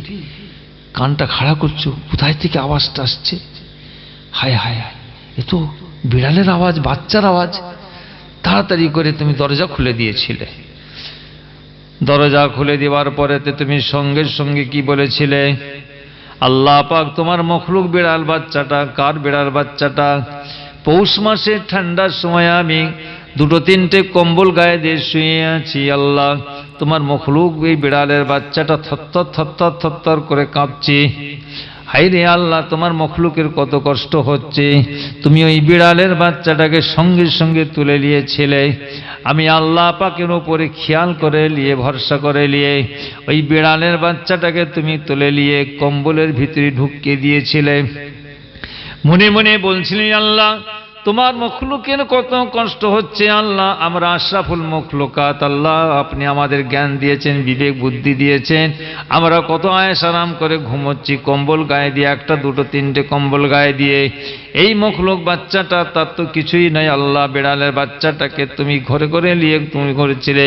কানটা খাড়া করছো, কোথায় থেকে আওয়াজটা আসছে? হায় হায় হায়, এ তো বিড়ালের আওয়াজ, বাচ্চার আওয়াজ। তাড়াতাড়ি করে তুমি দরজা খুলে দিয়েছিলে। দরজা খুলে দেওয়ার পরে তুমি সঙ্গে সঙ্গে কি বলেছিলে? আল্লাহ পাক তোমার মখলুক বিড়াল বাচ্চাটা, কার বিড়াল বাচ্চাটা? পৌষ মাসে ঠান্ডার সময় আমি দুটো তিনটে কম্বল গায়ে দিয়ে শুয়ে আছি। আল্লাহ, তোমার মখলুক এই বিড়ালের বাচ্চাটা থরথর থরথর থরথর করে কাঁপছে। হায়রে আল্লাহ, তোমার মখলুকের কত কষ্ট হচ্ছে, তুমি ওই বিড়ালের বাচ্চাটাকে সঙ্গে সঙ্গে তুলে নিয়েছিলে। আমি আল্লাহ পাকের উপরে খেয়াল করে নিয়ে, ভরসা করে নিয়ে ওই বিড়ালের বাচ্চাটাকে তুমি তুলে নিয়ে কম্বলের ভিতরে ঢুকিয়ে দিয়েছিলে। মনে মনে বলছিলেন, আল্লাহ তোমার মখলুকের কত কষ্ট হচ্ছে, আল্লাহ আমরা আশরাফুল মখলুকাত, আল্লাহ আপনি আমাদের জ্ঞান দিয়েছেন, বিবেক বুদ্ধি দিয়েছেন, আমরা কত আয়েশ আরাম করে ঘুমোচ্ছি কম্বল গায়ে দিয়ে, একটা দুটো তিনটে কম্বল গায়ে দিয়ে। এই মখলুক বাচ্চাটা তার তো কিছুই নাই, আল্লাহ বিড়ালের বাচ্চাটাকে তুমি ঘরে ঘরে নিয়ে তুমি করেছিলে,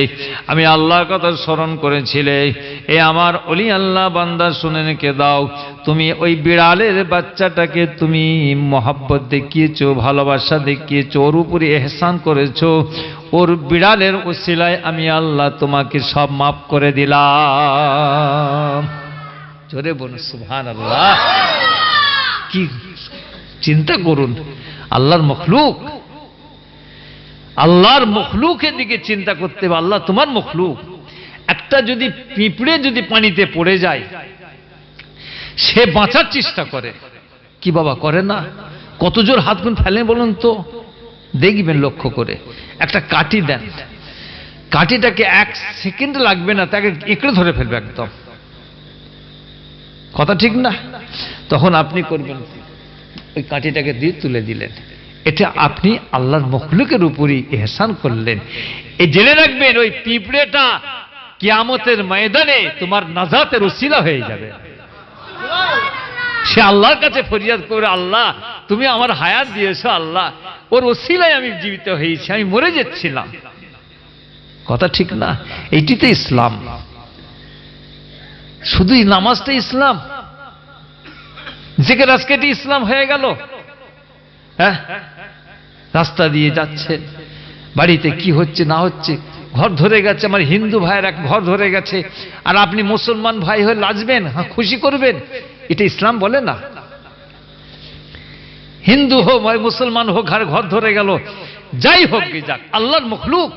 আমি আল্লাহর কথা স্মরণ করেছিলে। এ আমার অলি আল্লাহ বান্দা শুনে রেখে দাও, তুমি ওই বিড়ালের বাচ্চাটাকে তুমি মহাব্বত দেখিয়েছো, ভালোবাসা দেখিয়েছো, ওর উপরে এহসান করেছো, ওর বিড়ালের ওসিলায় আমি আল্লাহ তোমাকে সব মাফ করে দিলাম। জোরে বলুন সুবহানাল্লাহ। কি চিন্তা করুন, আল্লাহর মখলুক, আল্লাহর মখলুকের দিকে চিন্তা করতে হবে। আল্লাহ তোমার মখলুক। একটা যদি পিঁপড়ে যদি পানিতে পড়ে যায়, সে বাঁচার চেষ্টা করে, কি বাবা করে না? কত জোর হাত গুন ফেলে বলুন তো, দেখবেন লক্ষ্য করে। একটা কাঠি দেন, কাঠিটাকে 1 সেকেন্ড লাগবে না, তাকে একড়ে ধরে ফেলবে একদম, কথা ঠিক না? তখন আপনি করবেন, ওই কাঠিটাকে দিয়ে তুলে দিলেন, এটা আপনি আল্লাহর মখলুকের উপরই ইহসান করলেন। এই জেনে রাখবেন, ওই পিঁপড়েটা কিয়ামতের ময়দানে তোমার নাজাতের ওসিলা হয়ে যাবে। সে আল্লাহর কাছে ফরিয়াদ করে, আল্লাহ তুমি আমার হায়াত দিয়েছো, আল্লাহ ওর ওসিলায় আমি জীবিত হয়েছি, আমি মরে যাচ্ছিলাম, কথা ঠিক না? এইটি তো ইসলাম। শুধুই নামাজটা ইসলাম, জিকির আজকেটি ইসলাম হয়ে গেল? হ্যাঁ, রাস্তা দিয়ে যাচ্ছে, বাড়িতে কি হচ্ছে না হচ্ছে, ঘর ধরে গেছে, আমার হিন্দু ভাইয়ের এক ঘর ধরে গেছে, আর আপনি মুসলমান ভাই হয়ে লাজবেন, হ্যাঁ খুশি করবেন, এটা ইসলাম বলে না। হিন্দু হোক মুসলমান হোক, ঘর ধরে গেল, যাই হোক যাক, আল্লাহর মখলুক,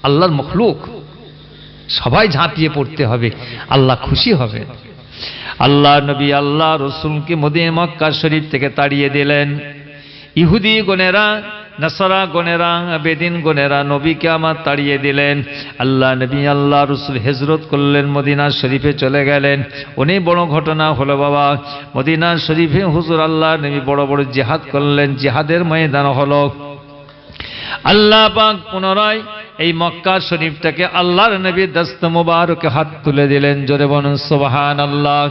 আল্লাহর মখলুক, সবাই ঝাঁপিয়ে পড়তে হবে, আল্লাহ খুশি হবে। আল্লাহ নবী আল্লাহ রসুলকে মদিনা মক্কা শরীফ থেকে তাড়িয়ে দিলেন। ইহুদি গণেরা, নাসারা গণেরা, বেদিন গণেরা নবীকে আমার তাড়িয়ে দিলেন। আল্লাহ নবী আল্লাহ রসুল হিজরত করলেন, মদিনা শরীফে চলে গেলেন। অনেক বড় ঘটনা হলো বাবা, মদিনা শরীফে হুজুর আল্লাহ নবী বড় বড় জিহাদ করলেন, জিহাদের ময়দান হলো। আল্লাহ পাক পুনরায় এই মক্কা শরীফটাকে আল্লাহর নবী দস্ত মুবারকে হাত তুলে দিলেন। জোরে বলুন সুবহানাল্লাহ।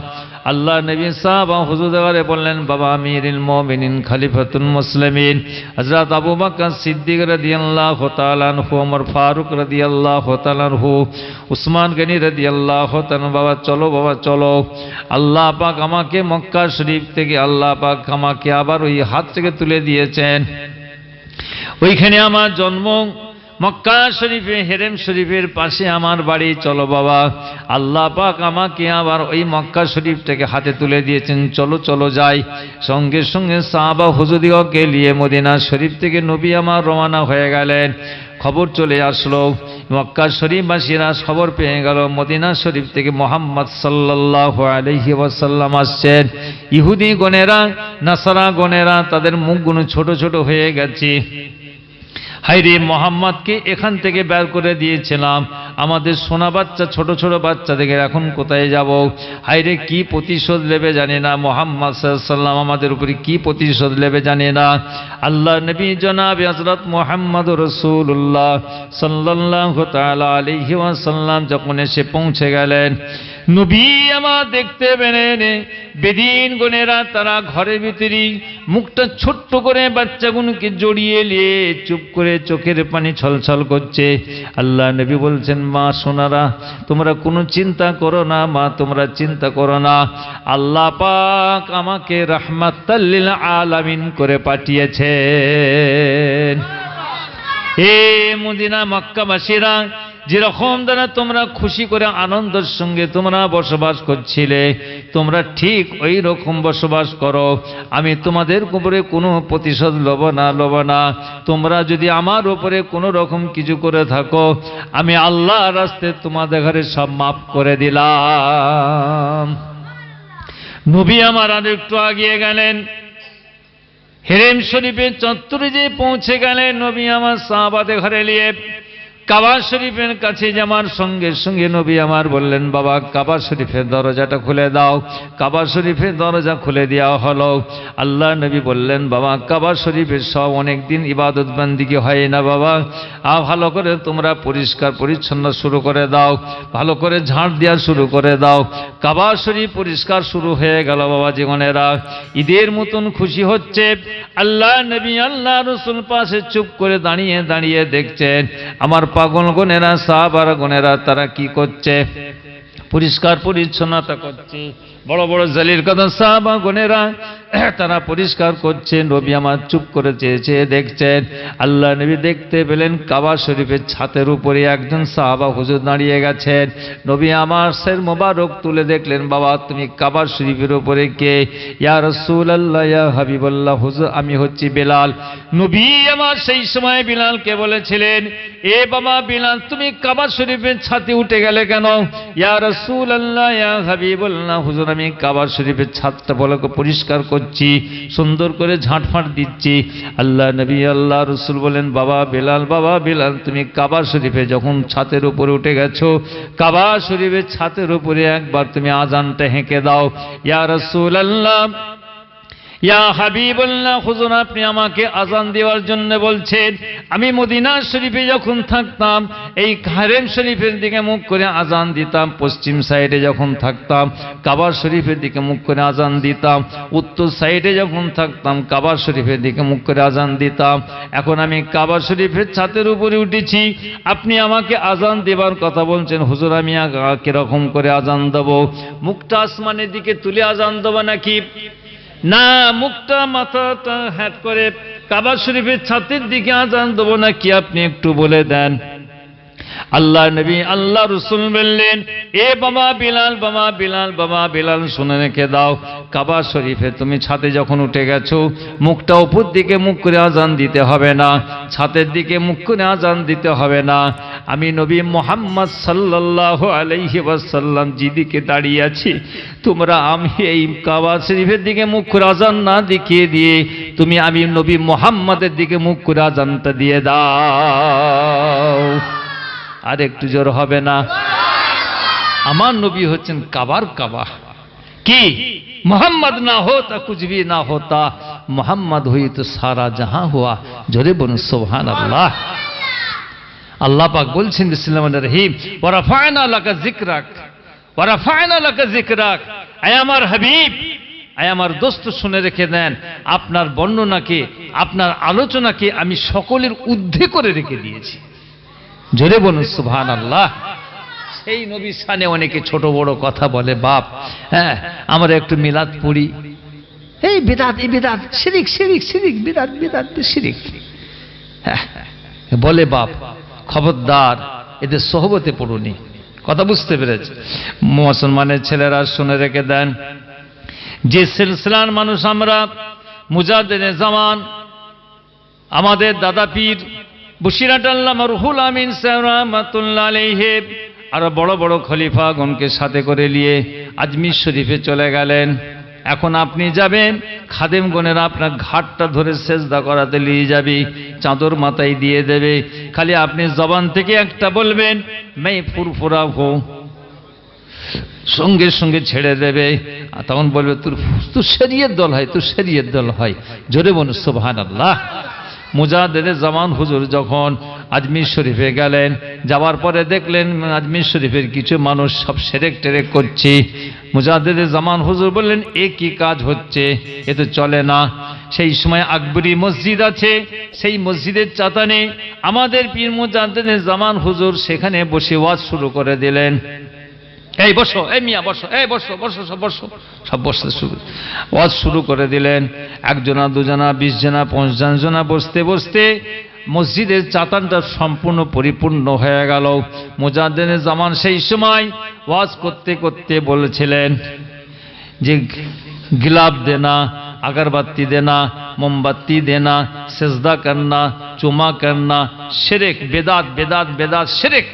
আল্লাহ নবী সাহাবা হুজুরে বললেন, বাবা আমিরুল মুমিনিন খলিফাতুল মুসলিমিন হযরত আবু বকর সিদ্দিক রাদিয়াল্লাহু তাআলা আনহু, ওমর ফারুক রাদিয়াল্লাহু তাআলা আনহু, উসমান গনি রাদিয়াল্লাহু তাআলা, বাবা চলো, বাবা চলো, আল্লাহ পাক আমাকে মক্কা শরীফ থেকে আল্লাহ পাক আমাকে আবার ওই হাত থেকে তুলে দিয়েছেন। ওইখানে আমার জন্ম, মক্কা শরীফে হেরেম শরীফের পাশে আমার বাড়ি, চলো বাবা, আল্লাহ পাক আমাকে আবার ওই মক্কা শরীফটাকে হাতে তুলে দিয়েছেন, চলো চলো যাই। সঙ্গে সঙ্গে সাহাবা হুজুরদিগকে নিয়ে মদিনা শরীফ থেকে নবী আমার রওনা হয়ে গেলেন। খবর চলে আসলো, মক্কা শরীফবাসীরা খবর পেয়ে গেল মদিনা শরীফ থেকে মুহাম্মদ সাল্লাল্লাহু আলাইহি ওয়াসাল্লাম আসছেন। ইহুদি গণেরা, নাসারা গণেরা, তাদের মুখগুলো ছোট ছোট হয়ে গেছে। হায়রে মোহাম্মদকে এখান থেকে বের করে দিয়েছিলাম, আমাদের সোনা বাচ্চা ছোট ছোট বাচ্চাদের এখন কোথায় যাব? হায়রে কি প্রতিশোধ নেবে জানি না, মোহাম্মদ সাল্লাল্লাহু আলাইহি ওয়াসাল্লাম আমাদের উপরে কি প্রতিশোধ নেবে জানি না। আল্লাহ নবী জনাব হযরত মুহাম্মদ রাসূলুল্লাহ সাল্লাল্লাহু তাআলা আলাইহি ওয়াসাল্লাম যখন এসে পৌঁছে গেলেন, নবী আমার দেখতে পেলেন বেদিন গণেরা তারা ঘরের ভিতরে মুখটা ছোট্ট করে বাচ্চাগুলোকে জড়িয়ে নিয়ে চুপ করে চোখের পানি ছলছল করছে। আল্লাহ নবী বলছেন, মা সোনারা তোমরা কোনো চিন্তা করো না, মা তোমরা চিন্তা করো না, আল্লাহ পাক আমাকে রাহমাতাল লিল আলামিন করে পাঠিয়েছেন। হে মদিনা মক্কাবাসীরা, যেরকম দ্বারা তোমরা খুশি করে আনন্দের সঙ্গে তোমরা বসবাস করছিলে, তোমরা ঠিক ওই রকম বসবাস করো। আমি তোমাদের উপরে কোনো প্রতিশোধ লব না। তোমরা যদি আমার উপরে কোনো রকম কিছু করে থাকো, আমি আল্লাহর রাস্তায় তোমাদের ঘরে সব মাফ করে দিলাম। নবী আমার আর একটু আগিয়ে গেলেন, হেরেম শরীফের চত্বরে যে পৌঁছে গেলেন, নবী আমার সাহাবাদের ঘরে নিয়ে কাবা শরীফের কাছে যাওয়ার সঙ্গে সঙ্গে নবী আমার বললেন, বাবা কাবা শরীফের দরজাটা খুলে দাও। কাবা শরীফের দরজা খুলে দেওয়া হলো। আল্লাহ নবী বললেন, বাবা কাবা শরীফের সব অনেক দিন ইবাদত বান্দিগি হয় না বাবা, ভালো করে তোমরা পরিষ্কার পরিচ্ছন্ন শুরু করে দাও, ভালো করে ঝাড় দেওয়া শুরু করে দাও। কাবা শরীফ পরিষ্কার শুরু হয়ে গেল বাবা জীবনেরা, ঈদের মতন খুশি হচ্ছে। আল্লাহ নবী আল্লাহ রসুল পাশে চুপ করে দাঁড়িয়ে দাঁড়িয়ে দেখছেন আমার পাগল গনেরা, সাহাবার গনেরা তারা কি করছে, পরিষ্কার পরিচ্ছন্নতা করছে। বড় বড় জালির কথা সাহাবা গনেরা তারা পরিষ্কার করছে। নবী আমার চুপ করে চেয়েছে দেখছেন। আল্লাহ নবী দেখতে পেলেন কাবা শরীফের ছাদের উপরে একজন সাহাবা হুজুর দাঁড়িয়ে গেছেন। নবী আমার সের মোবারক তুলে দেখলেন, বাবা তুমি কাবা শরীফের উপরে কে? ইয়া রাসূলুল্লাহ ইয়া হাবিবাল্লাহ, হুজুর আমি হচ্ছি বেলাল। নবী আমার সেই সময় বিলালকে বলেছিলেন, এ বাবা বিলাল তুমি কাবা শরীফের ছাদে উঠে গেলে কেন? ইয়া রাসূলুল্লাহ ইয়া হাবিবাল্লাহ, হুজুর আমি কাবা শরীফের ছাদটা বলে পরিষ্কার করছি, সুন্দর করে ঝাঁটফাঁট দিচ্ছি। আল্লাহ নবী আল্লাহ রসুল বলেন, বাবা বেলাল তুমি কাবা শরীফে যখন ছাদের উপরে উঠে গেছো, কাবা শরীফের ছাদের উপরে একবার তুমি আজানটা হেঁকে দাও। ইয়া রাসূলুল্লাহ ইয়া হাবিবাল্লাহ, হুজুর আপনি আমাকে আজান দেওয়ার জন্য বলছেন। আমি মদিনা শরীফে যখন থাকতাম এই হারেম শরীফের দিকে মুখ করে আজান দিতাম, পশ্চিম সাইডে যখন থাকতাম কাবা শরীফের দিকে মুখ করে আজান দিতাম, উত্তর সাইডে যখন থাকতাম কাবা শরীফের দিকে মুখ করে আজান দিতাম। এখন আমি কাবা শরীফের ছাদের উপরে উঠেছি, আপনি আমাকে আজান দেবার কথা বলছেন, হুজুর আমি কিরকম করে আজান দেব? মুখটা আসমানের দিকে তুলে আজান দেব নাকি? না, মুখটা মাথাটা হ্যাট করে কাবা শরীফের ছাদের দিকে আজান দেবো নাকি আপনি একটু বলে দেন। আল্লাহ নবী আল্লাহ রসুল বললেন, এ বাবা বিলাল শুনে রেখে দাও, কাবা শরীফে তুমি ছাদে যখন উঠে গেছো মুখটা উপর দিকে মুখ করে আজান দিতে হবে না, ছাদের দিকে মুখ করে আজান দিতে হবে না। আমি নবী মুহাম্মদ সাল্লাল্লাহু আলাইহি ওয়াসাল্লাম যেদিকে দাঁড়িয়ে আছি, তোমরা আমি এই কাবা শরীফের দিকে মুখ করে আজান না দেখিয়ে দিয়ে তুমি আমি নবী মুহাম্মাদের দিকে মুখ করে আজানটা দিয়ে দাও। আর একটু জোর হবে না? আমার নবী হচ্ছেন কাবার কাবা। কি মোহাম্মদ না হোতা কুছ ভি না হোতা, মোহাম্মদ হুই তো সারা জাহাঁ হুয়া। জোরে বলুন সুবহানাল্লাহ। আল্লাহ পাক বলছেন বিসমিল্লাহির রহিম, ওয়া রাফা'না লাকা যিকরাক ওয়া রাফা'না লাকা যিকরাক। আয় আমার হাবিব, আয় আমার দোস্ত শুনে রেখে দেন, আপনার বর্ণনাকে আপনার আলোচনাকে আমি সকলের ঊর্ধ্বে করে রেখে দিয়েছি। জোরে বলুন সুবহানাল্লাহ। সেই নবীর শানে অনেকে ছোট বড় কথা বলে, বাপ হ্যাঁ আমরা একটু মিলাদ পড়ি, এই বিদআত এই বিদআত শিরিক শিরিক শিরিক বিদআত বিদআত শিরিক বলে। বাপ খবরদার, এদের সোহবতে পড়ুনি। কথা বুঝতে পেরেছে? মুসলমানের ছেলেরা শুনে রেখে দেন, যে সিলসিলার মানুষ আমরা, মুজাদ্দিদে জামান আমাদের দাদা পীর বসিরাট আল্লামা রুহুল আমিন সাহেব রাহমাতুল্লাহ আলাইহি আর বড় বড় খলিফাগণকে সাথে করে নিয়ে আজমির শরীফে চলে গেলেন। এখন আপনি যাবেন, খাদেমগণেরা আপনার ঘাটটা ধরে সেজদা করাতে নিয়ে যাবে, চাদর মাথায় দিয়ে দেবে, খালি আপনি জবান থেকে একটা বলবেন मैं ফুরফুরা হো, সঙ্গে সঙ্গে ছেড়ে দেবে। তখন বলবে তোর শরীয়ত দল হয়, তোর শরীয়ত দল হয়। জোরে বলুন সুবহানাল্লাহ। মুজাদ্দিদে জামান হুজুর যখন আজমির শরীফে গেলেন, যাওয়ার পরে দেখলেন আজমির শরীফের কিছু মানুষ সব সেরেক টেরেক করছে। মুজাদ্দিদে জামান হুজুর বললেন, এ কি কাজ হচ্ছে, এ তো চলে না। সেই সময় আকবরী মসজিদ আছে, সেই মসজিদের চাতানে আমাদের পীর মুজাদ্দিদে জামান হুজুর সেখানে বসে ওয়াজ শুরু করে দিলেন। এই বসো, এই মিয়া বসো, এই বসো বসো সব বসো, সব বসতে শুরু ওয়াজ শুরু করে দিলেন। একজনা দুজনা 20 জনা 50 জনা বসতে বসতে মসজিদের চাতানটা সম্পূর্ণ পরিপূর্ণ হয়ে গেল। মুজাদ্দিদে জামান সেই সময় ওয়াজ করতে করতে বলেছিলেন যে गिलाब देना, अगरबत्ती देना, मोमबत्ती देना, सजदा करना, चुमा करना, शिरक बिदात बिदात बिदात शिरक।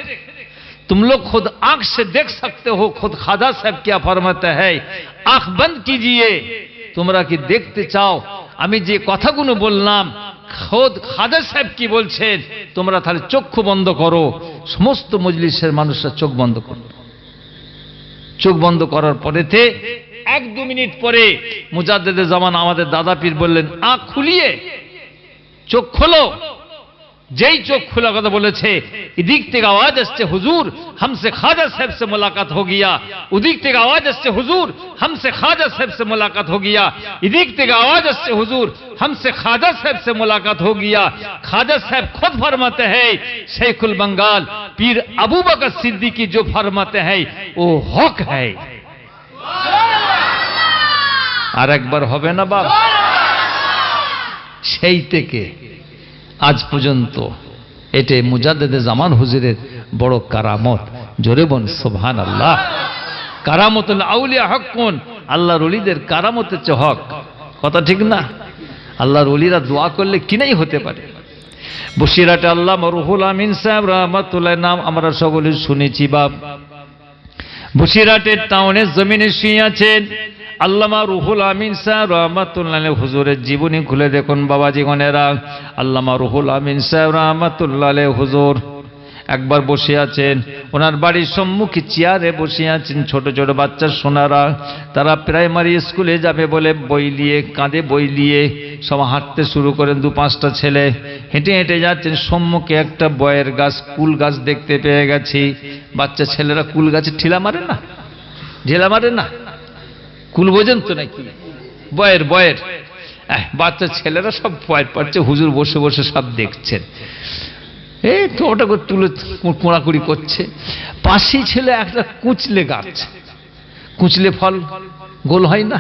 तुम लोग खुद आंख से देख सकते हो, खुद खाजा साहब क्या फरमाते हैं, आंख बंद कीजिए তোমরা কি দেখতে চাও আমি যে কথাগুলো বললাম খোদ খাজা সাহেব কি বলছেন তোমরা তাহলে চক্ষু বন্ধ করো সমস্ত মজলিসের মানুষরা চোখ বন্ধ করো চোখ বন্ধ করার পরেতে 1-2 মিনিট পরে মুজাদ্দেদে জামান আমাদের দাদা পীর বললেন আঁখ খুলিয়ে চোখ খোলো যেই চোখ খোলা কথা বলেছে এদিক থেকে আওয়াজ আসছে হুজুর हमसे खाजा साहब से मुलाकात हो गया उदिक থেকে आवाज আসছে হুজুর हमसे खाजा साहब से मुलाकात हो गया इदिक থেকে आवाज আসছে হুজুর हमसे खाजा साहब से मुलाकात हो गया खाजा साहब खुद फरमाते हैं शेखुल बंगाल पीर अबू बकर सिद्दीकी जो फरमाते हैं वो हक है আর একবার হবে না বাপ সেই থেকে আজ পর্যন্ত এটা মুজাদ্দেদে জামান হুজুরের বড় কারামত জোরে বল সুবহানাল্লাহ কারামতুল আউলিয়া হকুন আল্লাহর ওলিদের কারামতের চেয়ে হক কথা ঠিক না আল্লাহর ওলিরা দোয়া করলে কি নাই হতে পারে বসিরহাটে আল্লামা রুহুল আমিন সাহেব রাহমাতুল্লাহ নাম আমরা সকলে শুনেছি বাপ বসিরহাটের টাউনের জমিনে শুয়ে আছেন আল্লামা রুহুল আমিন সাহেব রাহমাতুল্লাহ আলাইহি হুজুরের জীবনী খুলে দেখুন বাবাজি গণেরা আল্লামা রুহুল আমিন সাহেব রাহমাতুল্লাহ আলাইহি হুজুর একবার বসে আছেন ওনার বাড়ির সম্মুখে চেয়ারে বসে আছেন ছোট ছোট বাচ্চা সোনারা তারা প্রাইমারি স্কুলে যাবে বলে বই নিয়ে কাঁধে বই নিয়ে সব হাঁটতে শুরু করেন 2-5টা ছেলে হেঁটে হেঁটে যাচ্ছেন সম্মুখে একটা বয়ের গাছ কুল গাছ দেখতে পেয়ে গেছি বাচ্চা ছেলেরা কুল গাছে ঢিলা মারে না ঢিলা মারে না কুল বোঝেন তো নাকি বয়ের বয়ের বাচ্চা ছেলেরা সব বয়ের পাচ্ছে হুজুর বসে বসে সব দেখছেন এই তো ওটা করে তুলে কোড়াকুড়ি করছে পাশেই ছেলে একটা কুচলে গাছ কুচলে ফল গোল হয় না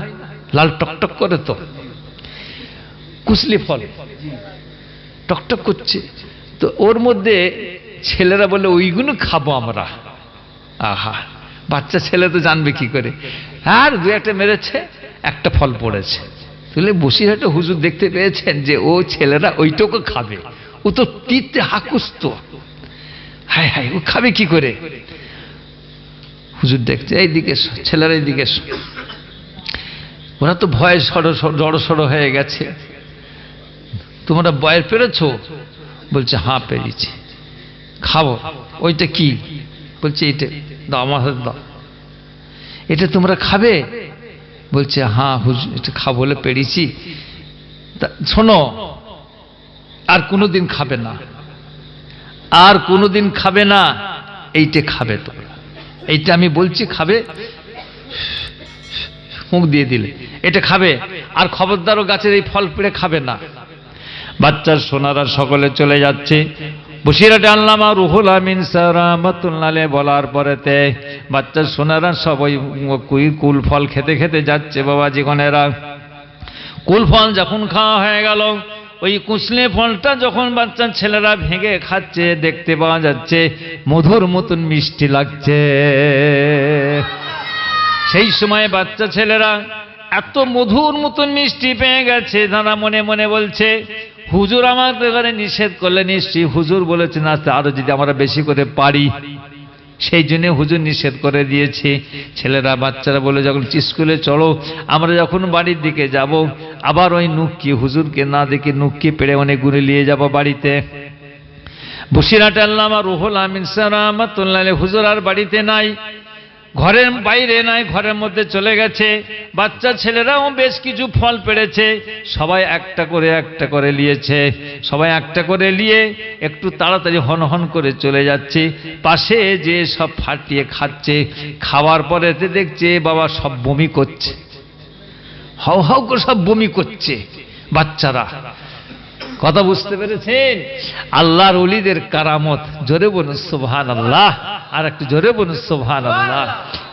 লাল টকটক করে তো কুচলে ফল টকটক করছে তো ওর মধ্যে ছেলেরা বলে ওইগুলো খাবো আমরা আহা বাচ্চা ছেলে তো জানবে কি করে আর 2-1টা মেরেছে একটা ফল পড়েছে তাহলে বসিরহাটে হুজুর দেখতে পেয়েছেন যে ও ছেলেরা ওইটুকু খাবে ও তো তিতে হাকুস্ত হায় হায় ও খাবে কি করে হুজুর দেখছে এইদিকে ছেলেরা এইদিকে ওরা তো ভয়ে জড়ো সড়ো হয়ে গেছে তোমরা বয়ের পেরেছো বলছে হ্যাঁ পেরেছি খাবো ওইটা কি বলছে এটা দাও আমার হাতে দাও এটা তোমরা খাবে বলছে হ্যাঁ হুজুর এটা খাবো বলে পেরেছি শোনো আর কোনোদিন খাবে না আর কোনোদিন খাবে না এইটা খাবে তোমরা এইটা আমি বলছি খাবে মুখ দিয়ে দিলে এটা খাবে আর খবরদারও গাছের এই ফল পেড়ে খাবে না বাচ্চার সোনারা সকলে চলে যাচ্ছে বসিরহাটে আল্লামা রুহুল আমিন সাহেব রাহমাতুল্লাহ আলাইহি বলার পরেতে বাচ্চার সোনারা সবাই কুল ফল খেতে খেতে যাচ্ছে বাবা জীবনেরা কুল ফল যখন খাওয়া হয়ে গেল ওই কুচলে ফলটা যখন বাচ্চা ছেলেরা ভেঙে খাচ্ছে দেখতে পাওয়া যাচ্ছে মধুর মতন মিষ্টি লাগছে সেই সময় বাচ্চা ছেলেরা এত মধুর মতন মিষ্টি পেয়ে গেছে তারা মনে মনে বলছে হুজুর আমাদের ঘরে নিষেধ করলে নিশ্চয়ই হুজুর বলেছেন আচ্ছা আরো যদি আমরা বেশি করে পারি সেই জন্য হুজুর নিষেধ করে দিয়েছে ছেলেরা বাচ্চারা বলে যখন স্কুলে চলো আমরা যখন বাড়ির দিকে যাব আবার ওই নুক্কি হুজুরকে না দেখে নুক্কি পেড়ে অনেক গুণে নিয়ে যাব বাড়িতে বসিরহাটে আল্লামা রুহুল আমিন সাহেব রাহমাতুল্লাহ আলাইহি হুজুর আর বাড়িতে নাই ঘরের বাইরে নাই ঘরের মধ্যে চলে গেছে বাচ্চা ছেলেরাও বেশ কিছু ফল পেড়েছে সবাই একটা করে নিয়েছে সবাই একটা করে নিয়ে একটু তাড়াতাড়ি হনহন করে চলে যাচ্ছে পাশে যে সব ফাটিয়ে খাচ্ছে খাওয়ার পরে দেখছে বাবা সব বমি করছে হাউ হাউ করে সব বমি করছে বাচ্চারা কথা বুঝতে পেরেছেন আল্লাহর ওলিদের কারামত জোরে বলুন সুবহানাল্লাহ আর একটু জোরে বলুন সুবহানাল্লাহ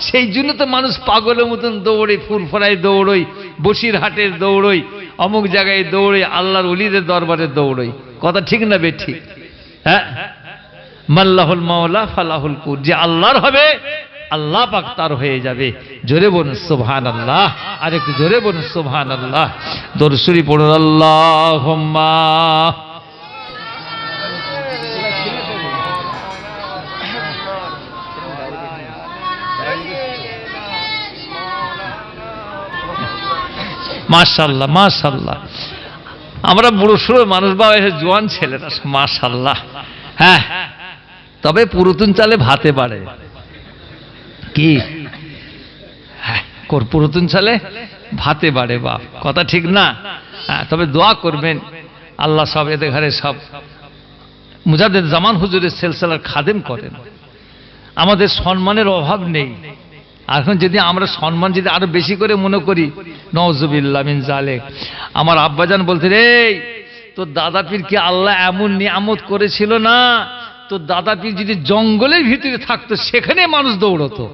সেই জন্য তো মানুষ পাগলের মতন দৌড়ে ফুরফুরায় দৌড়ই বসিরহাটের দৌড়ই অমুক জায়গায় দৌড়ে আল্লাহর ওলিদের দরবারে দৌড়ই কথা ঠিক না বে ঠিক হ্যাঁ মাল্লাহুল মাওলা ফালাহুল কুর যে আল্লাহর হবে আল্লাহ পাক তার হয়ে যাবে জোরে বলুন সুবহানাল্লাহ আর একটু জোরে বলুন সুবহানাল্লাহ দরুদ শরীফ পড়ুন আল্লাহুম্মা মাশাআল্লাহ মাশাআল্লাহ। আমরা বুড়ো সুড়ো মানুষ বা জোয়ান ছেলেরা মাশাআল্লাহ। হ্যাঁ, তবে পুরাতন চালে ভাতে বাড়ে কি? হ্যাঁ, পুরাতন চালে ভাতে বাড়ে বাপ, কথা ঠিক না? হ্যাঁ, তবে দোয়া করবেন আল্লাহ সব এদের ঘরে সব মুজাদ্দেদ জামান হুজুরের সিলসিলার খাদেম করেন। আমাদের সম্মানের অভাব নেই। এখন যদি আমরা সম্মান যদি আরো বেশি করে মনে করি, নওজুবিল্লাহ মিন জালেক। আমার আব্বাজান বলতে রে, তোর দাদা পীরকে আল্লাহ এমন নিয়ামত করেছিল না, তোর দাদা পীর যদি জঙ্গলের ভিতরে থাকতো সেখানে মানুষ দৌড়তো।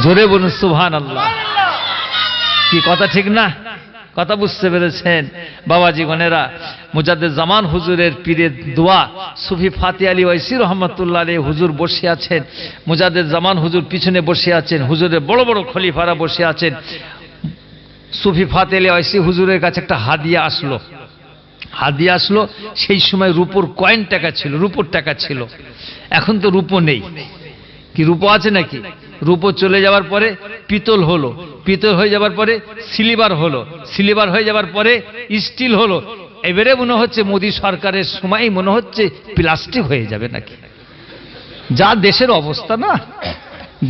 জোরে বলুন সুবহানাল্লাহ। কি কথা ঠিক না? কথা বুঝতে পেরেছেন বাবাজি গণেরা? মুজাদ্দেদ জামান হুজুরের পীরের দোয়া, সুফি ফাতি আলী ওয়াইসি রহমাতুল্লাহ আলাইহি হুজুর বসে আছেন, মুজাদ্দেদ জামান হুজুর পিছনে বসে আছেন, হুজুরের বড় বড় খলিফারা বসে আছেন। সুফি ফাতি আলী ওয়াইসি হুজুরের কাছে একটা হাদিয়া আসলো। হাদিয়া আসলো, সেই সময় রূপোর কয়েন টাকা ছিল, রূপোর টাকা ছিল। এখন তো রূপো নেই। কি রূপো আছে নাকি? রূপো চলে যাওয়ার পরে পিতল হলো, পিতল হয়ে যাবার পরে সিলভার হলো, সিলভার হয়ে যাবার পরে স্টিল হলো। এবারে মনে হচ্ছে মোদী সরকারের সময় মনে হচ্ছে প্লাস্টিক হয়ে যাবে নাকি? যা দেশের অবস্থা না,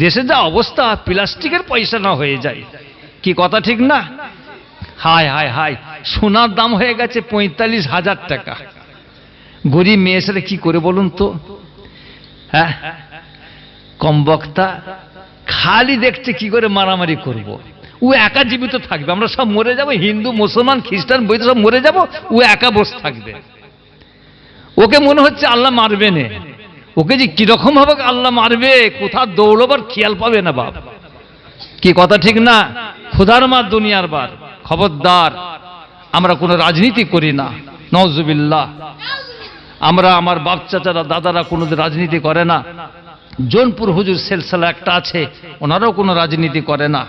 দেশের যা অবস্থা, প্লাস্টিকের পয়সা না হয়ে যায়। কি কথা ঠিক না? হায় হায় হায়, সোনার দাম হয়ে গেছে 45,000 টাকা। গরিব মেয়ে ছেলে কি করে বলুন তো? হ্যাঁ, কম বক্তা খালি দেখছে কি করে মারামারি করব। ও একা জীবিত থাকবে, আমরা সব মরে যাব, হিন্দু মুসলমান খ্রিস্টান বৈদ্য সব মরে যাব, ও একা বসে থাকবে। ওকে মনে হচ্ছে আল্লাহ মারবে না। ওকে যে কিরকম ভাবে আল্লাহ মারবে, কোথাও দৌড়বার খেয়াল পাবে না বাপ। কি কথা ঠিক না? খোদার মার দুনিয়ার বার। খবরদার, আমরা কোনো রাজনীতি করি না, নওজুবিল্লাহ। আমরা, আমার বাপ চাচারা দাদারা কোনো রাজনীতি করে না। জৌনপুর হুজুর সিলসিলা একটা আছে, ওনারাও কোনো রাজনীতি করে না।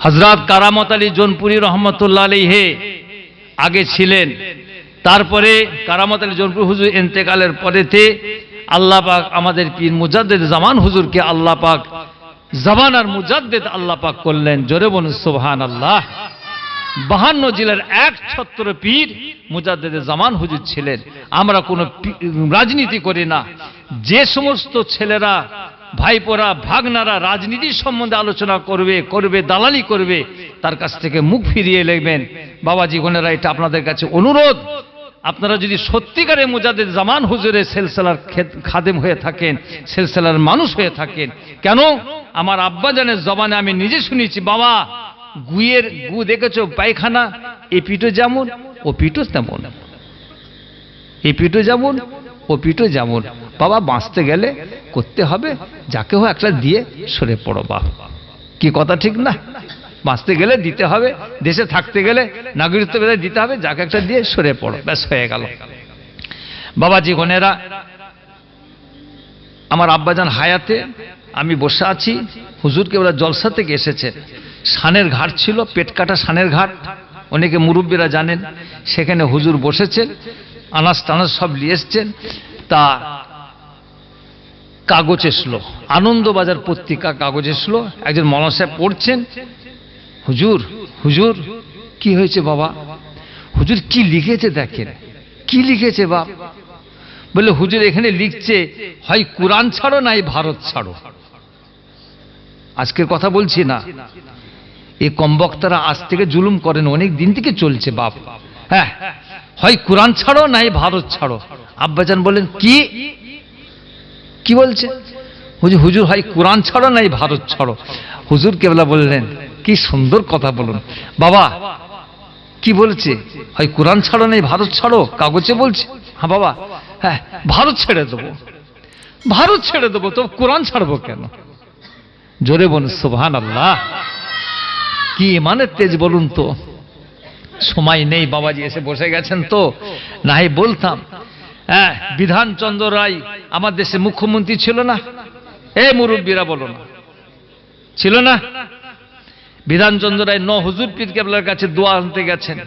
হযরত কারামত আলী জৌনপুরী রহমতুল্লাহ আলাইহি আগে ছিলেন, তারপরে কারামত আলী জৌনপুর হুজুর ইন্তেকালের পরেতে আল্লাহ পাক আমাদের পীর মুজাদ্দেদ জামান হুজুরকে আল্লাহ পাক জামানার মুজাদ্দেদ আল্লাহ পাক করলেন। জোরে বলুন সুবহানাল্লাহ। 52 জেলার এক ছত্র পীর মুজাদ্দেদ জামান হুজুর ছিলেন। আমরা কোনো রাজনীতি করি না। যে সমস্ত ছেলেরা, ভাইপোরা, ভাগনারা রাজনীতির সম্বন্ধে আলোচনা করবে দালালি করবে, তার কাছ থেকে মুখ ফিরিয়ে নেবেন। বাবাজি গণেরা, এটা আপনাদের কাছে অনুরোধ। আপনারা যদি সত্যিকারে মুজাদ্দেদ জামান হুজুরের সিলসিলার খাদেম হয়ে থাকেন, সিলসিলার মানুষ হয়ে থাকেন, কেন আমার আব্বাজানের জবানে আমি নিজে শুনেছি, বাবা গুয়ের গু দেখেছো পায়খানা, এ পিঠো যেমন ও পিঠো তেমন, এ পিঠো যেমন ও পিঠো যেমন। বাবা বাঁচতে গেলে করতে হবে, যাকে হোক একটা দিয়ে সরে পড়ো বাপ। কি কথা ঠিক না? বাঁচতে গেলে দিতে হবে, দেশে থাকতে গেলে নাগরিকত্ব বেলায় দিতে হবে, যাকে একটা দিয়ে সরে পড়ো, ব্যাস হয়ে গেল। বাবাজি গণেরা, আমার আব্বাজান হায়াতে আমি বসে আছি, হুজুরকে ওরা জলসা থেকে এসেছে, সানের ঘাট ছিল, পেট কাটা সানের ঘাট, অনেকে মুরব্বীরা জানেন। সেখানে হুজুর বসেছেন, আনাজ টানাজ সব নিয়ে এসছেন। তা কাগজ এসলো, আনন্দবাজার পত্রিকা কাগজ এসলো, একজন মৌলানা সাহেব পড়ছেন। হুজুর, হুজুর কি হয়েছে বাবা? হুজুর কি লিখেছে দেখেন। কি লিখেছে বাপ? বলে হুজুর এখানে লিখছে, হয় কোরআন ছাড়ো নাই ভারত ছাড়ো। আজকের কথা বলছি না, এই কমবক্তারা আজ থেকে জুলুম করেন, অনেক দিন থেকে চলছে বাপ। হ্যাঁ, হয় কোরআন ছাড়ো নাই ভারত ছাড়ো। আব্বাজান বলেন কি কি বলছে? হুজুর, হুজুর হয় কোরআন ছাড়ো নাই ভারত ছাড়ো। হুজুর কেবলা বললেন, কি সুন্দর কথা বলুন বাবা, কি বলছে? হয় কোরআন ছাড়ো নাই ভারত ছাড়ো, কাগজে বলছে। হ্যাঁ বাবা, হ্যাঁ ভারত ছেড়ে দেবো, ভারত ছেড়ে দেবো, তো কোরআন ছাড়বো কেন? জোরে বলুন সুবহানাল্লাহ। কি ইমানের তেজ বলুন তো। সময় নেই, বাবাজি এসে বসে গেছেন, তো নাই বলতাম। হ্যাঁ, বিধানচন্দ্র রায় আমার দেশে মুখ্যমন্ত্রী ছিল না? এ মুরব্বীরা বলো না, ছিল না? বিধানচন্দ্র রায় হুজুর পীর কেবলার কাছে দোয়া আনতে গেছেন।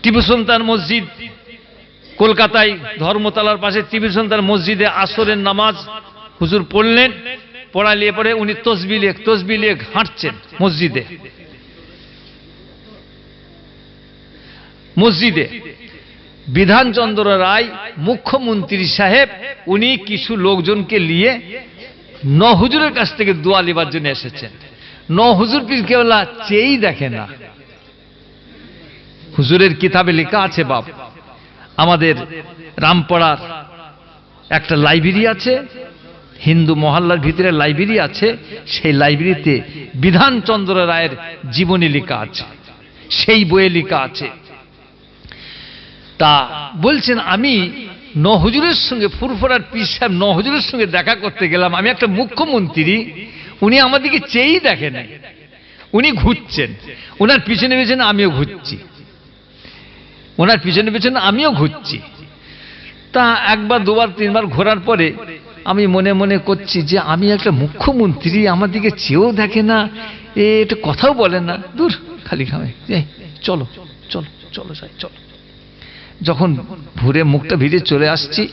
টিপু সুলতান মসজিদ কলকাতায় ধর্মতলার পাশে টিপু সুলতান মসজিদে আসরের নামাজ হুজুর পড়লেন। পড়ালিয়ে পরে উনি তসবিহ হাঁটছেন মসজিদে। মসজিদে বিধানচন্দ্র রায় মুখ্যমন্ত্রী সাহেব উনি কিছু লোকজনকে নিয়ে হুজুরের কাছ থেকে দোয়া নেবার জন্য এসেছেন। হুজুর পীর কেবলা চেয়েই দেখে না। হুজুরের কিতাবে লেখা আছে বাপ, আমাদের রামপাড়ার একটা লাইব্রেরি আছে, হিন্দু মহল্লার ভিতরে লাইব্রেরি আছে, সেই লাইব্রেরিতে বিধানচন্দ্র রায়ের জীবনী লেখা আছে, সেই বইয়ে লেখা আছে। তা বলছেন আমি হুজুরের সঙ্গে ফুরফুরার পীর সাহেব হুজুরের সঙ্গে দেখা করতে গেলাম। আমি একটা মুখ্যমন্ত্রী, উনি আমাদেরকে চেয়েই দেখে নাই, উনি ঘুরছেন, ওনার পিছনে পিছনে আমিও ঘুরছি, ওনার পিছনে পিছনে আমিও ঘুরছি। তা একবার দুবার তিনবার ঘোরার পরে আমি মনে মনে করছি যে আমি একটা মুখ্যমন্ত্রী, আমার দিকে চেয়েও দেখে না, এটা কথাও বলে না, দূর খালি খামে, চলো চলো চলো যাই চলো। যখন ঘুরে মুখটা ভিড়ে চলে আসছি,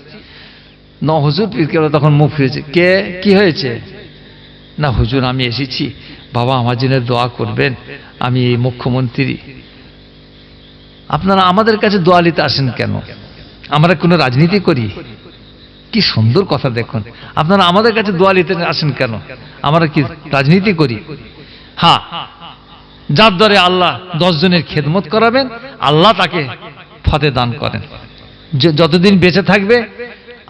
হুজুর পীর কেবলা তখন মুখ ফিরেছে। কে, কি হয়েছে? না হুজুর আমি এসেছি, বাবা আমার জন্য দোয়া করবেন, আমি এই মুখ্যমন্ত্রী। আপনারা আমাদের কাছে দোয়া নিতে আসেন কেন? আমরা কোনো রাজনীতি করি? কি সুন্দর কথা দেখুন, আপনারা আমাদের কাছে দোয়া নিতে আসেন কেন? আমরা কি রাজনীতি করি? হ্যাঁ, যার দ্বারে আল্লাহ 10 জনের খেদমত করাবেন, আল্লাহ তাকে ফতে দান করেন, যে যতদিন বেঁচে থাকবে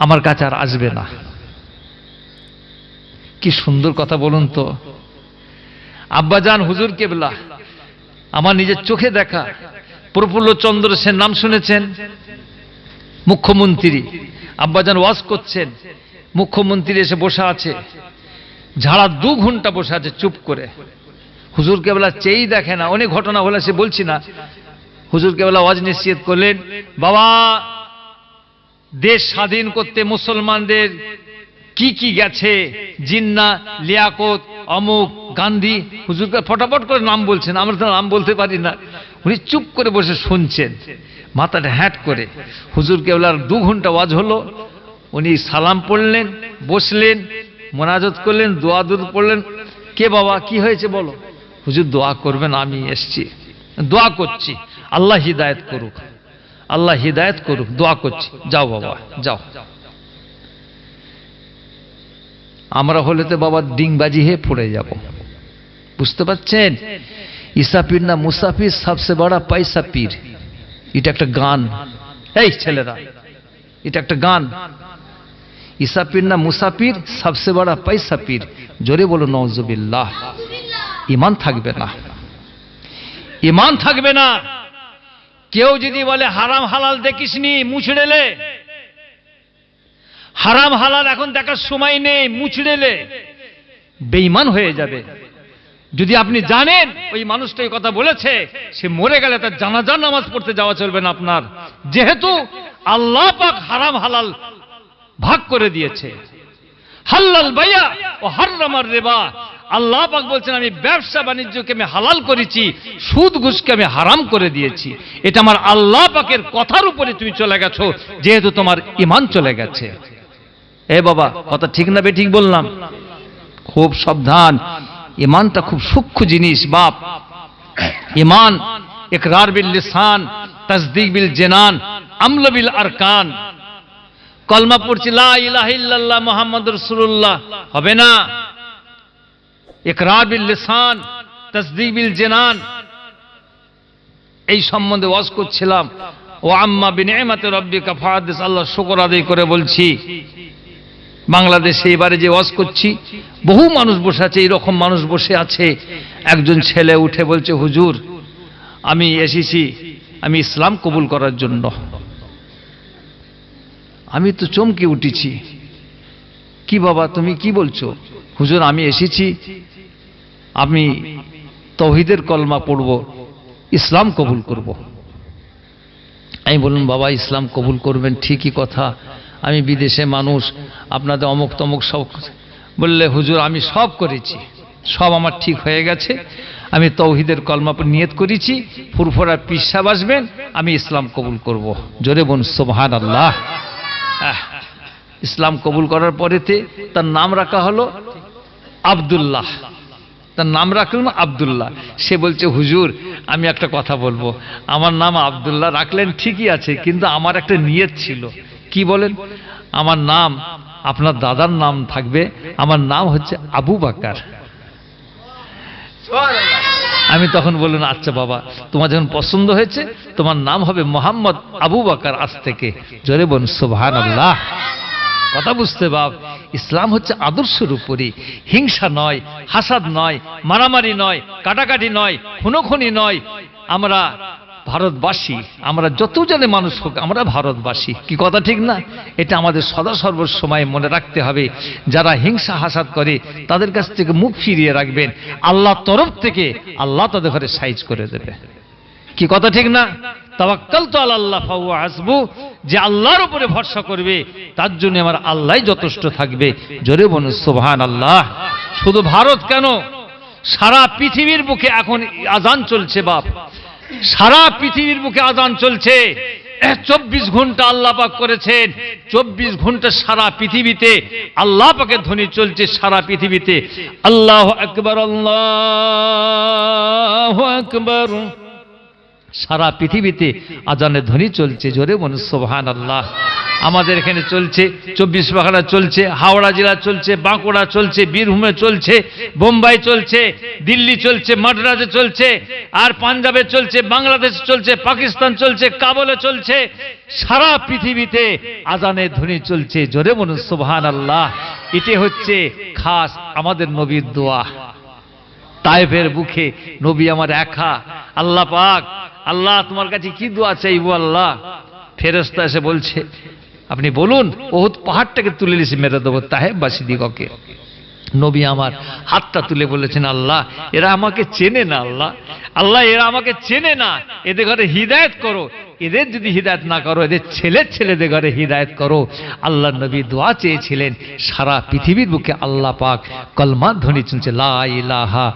আমার কাছে আর আসবে না। কি সুন্দর কথা বলুন তো। আব্বাজান হুজুর কেবলা আমার নিজের চোখে দেখা, প্রফুল্ল চন্দ্র সেন নাম শুনেছেন, মুখ্যমন্ত্রী। আব্বাজান ওয়াজ করছেন, মুখ্যমন্ত্রী এসে বসে আছে, ঝাড়া 2 ঘন্টা বসে আছে চুপ করে। হুজুর কেবলা চেয়েই দেখে না। অনেক ঘটনা হলে সে বলছি না। হুজুর কেবলা ওয়াজ নসিহত করলেন, বাবা দেশ স্বাধীন করতে মুসলমানদের কি কি গেছে, জিন্না, লিয়াকত, অমুক, গান্ধী। হুজুরকে ফটাফট করে নাম বলছেন, আমরা তো নাম বলতে পারি না। উনি চুপ করে বসে শুনছেন, মাথাটা হ্যাট করে। হুজুর কেবলার 2 ঘন্টা ওয়াজ হলো। উনি সালাম পড়লেন, বসলেন, মোনাজাত করলেন, দোয়া দুরূদ পড়লেন। কে বাবা, কি হয়েছে বলো? হুজুর দোয়া করবেন, আমি এসছি, দোয়া করছি, আল্লাহ হিদায়েত করুক, আল্লাহ হিদায়েত করুক, দোয়া করছি, যাও বাবা যাও। আমরা হলে তো বাবা ডিংবাজি হয়ে পড়ে যাব, বুঝতে পারছেন? ঈসা পীর না মুসাফির সবসে বড় পয়সা পীর, এটা একটা গান। এই ছেলেরা, এটা একটা গান। ঈসা পীর না মুসাফির সবসে বড় পয়সা পীর। জোরে বলো নওজুবিল্লাহ। ঈমান থাকবে না, ঈমান থাকবে না। কেউ যদি বলে হারাম হালাল দেখিসনি, মুছড়েলে, হারাম হালাল এখন দেখার সময় নেই, মুছড়েলে বেঈমান হয়ে যাবে। যদি আপনি জানেন ওই মানুষটা এই কথা বলেছে, সে মরে গেলে তার জানাজার নামাজ পড়তে যাওয়া চলবে না আপনার, যেহেতু আল্লাহ পাক হারাম হালাল ভাগ করে দিয়েছে। হালাল বাইয়া ও হারামার রিবা। আল্লাহ পাক বলছেন আমি ব্যবসা বাণিজ্যকে আমি হালাল করেছি, সুদ ঘুষকে আমি হারাম করে দিয়েছি। এটা আমার আল্লাহ পাকের কথার উপরে তুমি চলে গেছো, যেহেতু তোমার ঈমান চলে গেছে। এ বাবা, কথা ঠিক না বেঠিক বললাম? খুব সাবধান, ঈমানটা খুব সূক্ষ্ম জিনিস বাপ। ঈমান ইকরার বিল লিসান, তাসদীক বিল জিনান, আমল বিল আরকান। কলমা পড়ছি লা ইলাহা ইল্লাল্লাহ মুহাম্মাদুর রাসূলুল্লাহ, হবে না। ইকরার বিল লিসান, তাসদীক বিল জিনান, এই সম্বন্ধে ওয়াজ করছিলাম। ও আম্মা বিনিআমাতি রাব্বিকা ফাহাদিস, আল্লাহ শুকর আদায় করে বলছি। বাংলাদেশে এবারে যে ওয়াজ করছি, বহু মানুষ বসে আছে, এইরকম মানুষ বসে আছে। একজন ছেলে উঠে বলছে, হুজুর আমি এসেছি আমি ইসলাম কবুল করার জন্য। আমি তো চমকে উঠেছি, কি বাবা তুমি কি বলছো? হুজুর আমি এসেছি, আমি তাওহীদের কলমা পড়ব, ইসলাম কবুল করব। আমি বললাম বাবা ইসলাম কবুল করবেন ঠিকই কথা, আমি বিদেশে মানুষ, আপনাদের অমুক তমুক সব। বললে হুজুর আমি সব করেছি, সব আমার ঠিক হয়ে গেছে, আমি তাওহীদের কলমা নিয়ত করেছি, ফুরফুরা পীর সাহেব আসবেন, আমি ইসলাম কবুল করব। জোরে বলুন সুবহানাল্লাহ। ইসলাম কবুল করার পরেতে তার নাম রাখা হলো আব্দুল্লাহ, তার নাম রাখলাম আব্দুল্লাহ। সে বলছে হুজুর আমি একটা কথা বলবো, আমার নাম আব্দুল্লাহ রাখলেন ঠিকই আছে, কিন্তু আমার একটা নিয়ত ছিল। কি বলেন? আমার নাম আপনার দাদার নাম থাকবে, আমার নাম হচ্ছে আবু বকর। আমি তখন বললাম, আচ্ছা বাবা, তোমার যখন পছন্দ হয়েছে, তোমার নাম হবে মোহাম্মদ আবু বকর আজ থেকে। জোরে বলুন সুবহানাল্লাহ। কথা বুঝতে বাপ, ইসলাম হচ্ছে আদর্শের উপরই, হিংসা নয়, হাসাদ নয়, মারামারি নয়, কাটাকাটি নয়, খুনোখুনি নয়। আমরা ভারতবাসী, আমরা যত জনে মানুষ হোক, আমরা ভারতবাসী। কি কথা ঠিক না? এটা আমাদের সদা সর্বসময় মনে রাখতে হবে। যারা হিংসা হাসাদ করে তাদের কাছ থেকে মুখ ফিরিয়ে রাখবেন, আল্লাহর তরফ থেকে আল্লাহ তাদের ঘরে সাইজ করে দেবে। কি কথা ঠিক না? তাওয়াক্কালতু আলাল্লাহ ফাহুয়া হাসবু, যে আল্লাহর উপরে ভরসা করবে তার জন্য আমার আল্লাহই যথেষ্ট থাকবে। জোরে বলুন সুবহানাল্লাহ। শুধু ভারত কেন, সারা পৃথিবীর বুকে এখন আযান চলছে বাপ, সারা পৃথিবীর বুকে আযান চলছে। 24 ঘন্টা আল্লাহ পাক করেছেন, 24 ঘন্টা সারা পৃথিবীতে আল্লাহ পাকের ধ্বনি চলছে সারা পৃথিবীতে। আল্লাহু আকবার, আল্লাহু আকবার। সারা পৃথিবীতে আজানের ধ্বনি চলছে। জোরে বলুন সুবহানাল্লাহ। আমাদের এখানে চলছে, 24 পরগনা চলছে, হাওড়া জেলা চলছে, বাঁকুড়া চলছে, বীরভূমে চলছে, বোম্বাই চলছে, দিল্লি চলছে, মাদ্রাজে চলছে, আর পাঞ্জাবে চলছে, বাংলাদেশে চলছে, পাকিস্তান চলছে, কাবুলে চলছে। সারা পৃথিবীতে আজানের ধ্বনি চলছে। জোরে বলুন সুবহানাল্লাহ। এটি হচ্ছে খাস আমাদের নবীর দোয়া। তায়েফের বুকে নবী আমার একা। আল্লাহ পাক, আল্লাহ তোমার কাছে কি দোয়া চাইবো আল্লাহ? ফেরেশতা এসে বলছে, আপনি বলুন, ওহুদ পাহাড়টাকে তুলে নিয়ে মেরে দেবো তায়েফবাসী দিগকে। নবী আমার হাতটা তুলে বলেছেন, আল্লাহ এরা আমাকে চেনে না, আল্লাহ আল্লাহ এরা আমাকে চেনে না, এদের ঘরে হিদায়াত করো। এদের যদি হিদায়াত না করো, এদের ছেলেদের ঘরে হিদায়াত করো। আল্লাহ নবী দোয়া চেয়েছিলেন, সারা পৃথিবীর বুকে আল্লাহ পাক কলমার ধ্বনি শুনছে, লা ইলাহা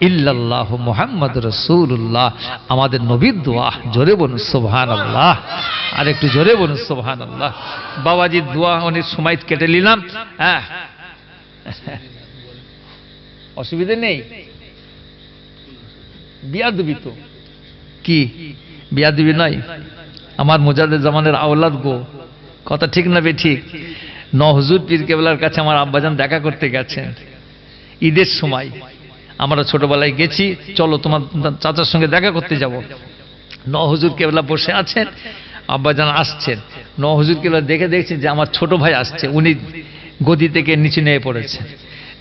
ইল্লাল্লাহু মুহাম্মাদুর রাসূলুল্লাহ। আমাদের নবীর দোয়া। জোরে বলুন সুবহানাল্লাহ। আর একটু জোরে বলুন সুবহানাল্লাহ। বাবাজির দোয়া অনেক সময় কেটে নিলাম। হ্যাঁ, অসুবিধা নেই। বিয়াদবি তো কি বিয়াদবি নয়, আমার মুজাদ্দেদ জামানের আওলাদ গো। কথা ঠিক না বে ঠিক? হুজুর পীর কেবলার কাছে আমার আব্বাজান দেখা করতে গেছেন ঈদের সময়। আমরা ছোটবেলায় গেছি, চলো তোমার চাচার সঙ্গে দেখা করতে যাব। হুজুর কেবলা বসে আছেন, আব্বাজান আসছেন। হুজুর কেবলা দেখে দেখছেন যে আমার ছোট ভাই আসছে, উনি গদি থেকে নিচে নিয়ে পড়েছেন,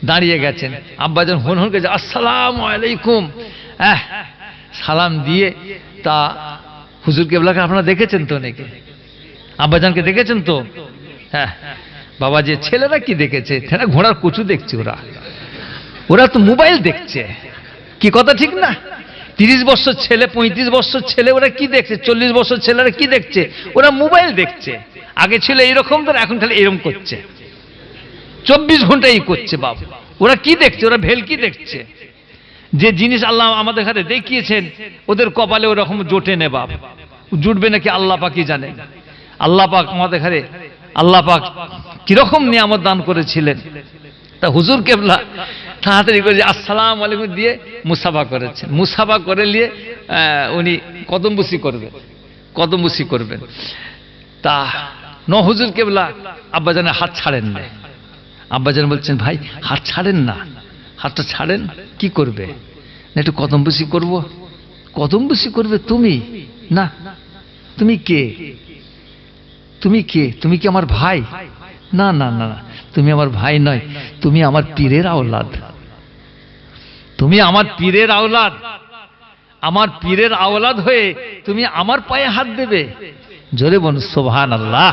দাঁড়িয়ে গেছেন। আব্বাজান হন হন গেছে, আসসালামু আলাইকুম। সালাম দিয়ে, তা হুজুর কেবলাকে আপনারা দেখেছেন তো? নাকি আব্বাজানকে দেখেছেন তো? হ্যাঁ বাবা, যে ছেলেরা কি দেখেছে? ঘোড়ার কচু দেখছে ওরা, ওরা তো মোবাইল দেখছে। কি কথা ঠিক না? 30 বছর ছেলে, 35 বছর ছেলে, ওরা কি দেখছে? 40 বছর ছেলেরা কি দেখছে? ওরা মোবাইল দেখছে। আগে ছিল এইরকম, তো এখন খালি এরকম করছে, 24 ঘন্টাই করছে বাপ। ওরা কি দেখছে? ওরা ভেলকি দেখছে। যে জিনিস আল্লাহ আমাদের ঘরে দেখিয়েছেন, ওদের কপালে ওরকম জোটে নে বাপ। জুটবে নাকি আল্লাহ পাকই জানে। আল্লাহ পাক আমাদের ঘরে, আল্লাহ পাক কিরকম নিয়ামত দান করেছিলেন। তা হুজুর কেবলা তাড়াতাড়ি করে আসসালামু আলাইকুম দিয়ে মুসাফা করেছেন। মুসাফা করে নিয়ে উনি কদমবুসি করবেন, কদমবুসি করবেন। তা হুজুর কেবলা আব্বাজানের হাত ছাড়েন না। আব্বাজান বলছেন, ভাই হাত ছাড়েন না, হাতটা ছাড়েন। কি করবে? না একটু কদমবুসি করব। কদমবুসি করবে তুমি? না। তুমি কে? তুমি কে? তুমি কি আমার ভাই? না না না, তুমি আমার ভাই নয়, তুমি আমার পীরের আওলাদ। তুমি আমার পীরের আওলাদ। আমার পীরের আওলাদ হয়ে তুমি আমার পায়ে হাত দেবে? জোরে বলুন সুবহানাল্লাহ।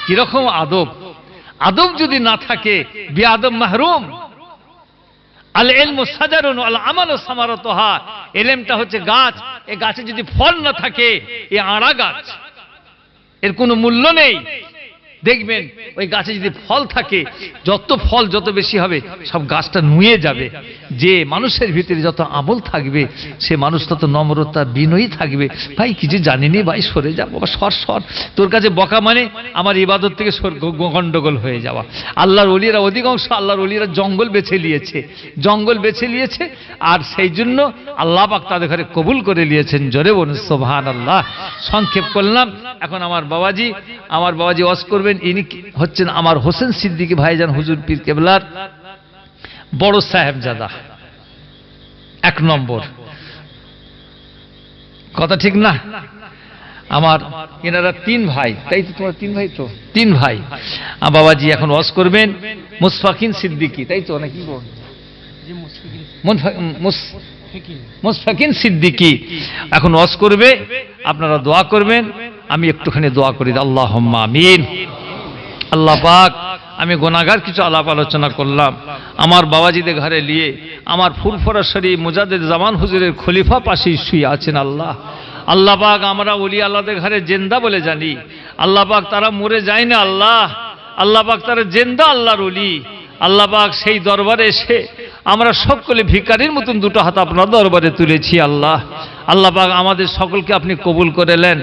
কিরকম আদব! আদব যদি না থাকে, বেআদব মাহরুম। আল ইলমু সাজারুন ওয়াল আমালু সামারাতুহা। ইলমটা হচ্ছে গাছ, এই গাছে যদি ফল না থাকে, এ আড়া গাছ, এর কোনো মূল্য নেই। দেখবেন ওই গাছে যদি ফল থাকে, যত ফল যত বেশি হবে সব গাছটা নুয়ে যাবে। যে মানুষের ভিতরে যত আমল থাকবে সে মানুষ তত নম্রতা বিনয়ী থাকবে। ভাই কিছু জানিনি ভাই, সরে যা বাবা, সর সর, তোর কাছে বকা মানে আমার ইবাদত থেকে গন্ডগোল হয়ে যাওয়া। আল্লাহর ওলিরা অধিকাংশ আল্লাহর ওলিরা জঙ্গল বেছে নিয়েছে, জঙ্গল বেছে নিয়েছে, আর সেই জন্য আল্লাহ পাক তাদের ঘরে কবুল করে নিয়েছেন। জোরে বলুন সুবহানাল্লাহ। সংক্ষেপ করলাম। এখন আমার বাবাজি ওয়াজ করবেন। ইনি হচ্ছেন আমার হোসেন সিদ্দিকী ভাইজান হুজুর পীর কেবলার বড় সাহেবজাদা, 1 নম্বর। কথা ঠিক না? আমার এনারা 3 ভাই, তাই তো? তোমরা 3 ভাই তো? 3 ভাই। বাবাজি এখন ওয়াজ করবেন মুশফাকিন সিদ্দিকী, তাই তো নাকি? মুশফাকিন সিদ্দিকী এখন ওয়াজ করবে, আপনারা দোয়া করবেন। আমি একটুখানি দোয়া করি, আল্লাহুম্মা আমিন। আল্লাহ পাক, আমি গুনাহগার কিছু আলাপ আলোচনা করলাম, আমার বাবাজিদের ঘরে নিয়ে আমার ফুরফুরা শরীফ মুজাদ্দিদ জামান হুজুরের খলিফা পাশে শুয়ে আছেন। আল্লাহ পাক, আমরা ওলি আল্লাহদের ঘরে জিন্দা বলে জানি। আল্লাহ পাক তারা মরে যায় না। আল্লাহ পাক তারা জিন্দা আল্লাহর ওলি। আল্লাহ পাক সেই দরবারে এসে আমরা সকলে ভিখারির মতন দুটো হাত আপনার দরবারে তুলেছি। আল্লাহ পাক আমাদের সকলকে আপনি কবুল করে নেন।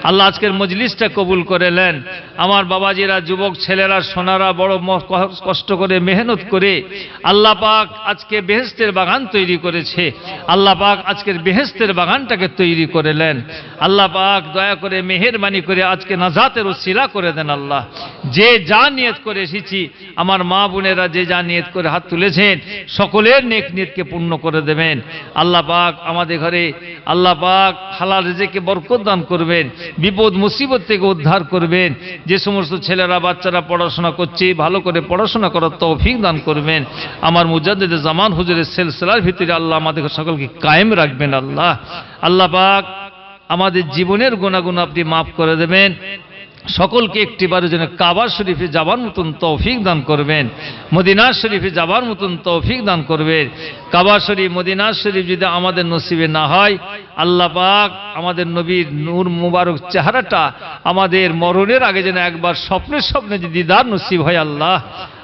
আল্লাহ আজকের মজলিসটা কবুল করে নেন। আমার বাবাজিরা, যুবক ছেলেরা, সোনারা বড় কষ্ট করে মেহনত করে আল্লাহ পাক আজকে বেহেশতের বাগান তৈরি করেছে। আল্লাহ পাক আজকের বেহেশতের বাগানটাকে তৈরি করে নেন। আল্লাহ পাক দয়া করে মেহেরবানি করে আজকে নাজাতের ওসিলা করে দেন। আল্লাহ, যে যা নিয়ত করে এসেছি, আমার মা বোনেরা যে যা নিয়ত করে হাত তুলেছেন, সকলের নেক নিয়তকে পূর্ণ করে দেবেন। আল্লাহ পাক আমাদের ঘরে আল্লাহ পাক হালাল রিজিকে বরকত দান করবেন, বিপদ মুসিবত থেকে উদ্ধার করবেন। যে সমস্ত ছেলেরা বাচ্চারা পড়াশোনা করছে, ভালো করে পড়াশোনা করার তৌফিক দান করবেন। আমার মুজাদ্দিদ জামান হুজুরের সিলসিলার ভিতরে আল্লাহ আমাদের সকলকে কায়েম রাখবেন। আল্লাহ পাক আমাদের জীবনের গুনাহগুণ আপনি মাফ করে দেবেন। সকলকে একটিবারের জন্য কাবা শরীফে যাবার মতন তৌফিক দান করবেন, মদিনা শরীফে যাবার মতন তৌফিক দান করবেন। কাবা শরীফ, মদিনা শরীফ যদি আমাদের নসিবে না হয়, আল্লাহ পাক আমাদের নবীর নূর মুবারক চেহারাটা আমাদের মরণের আগে যেন একবার স্বপ্নে যদি দিদার নসিব হয়।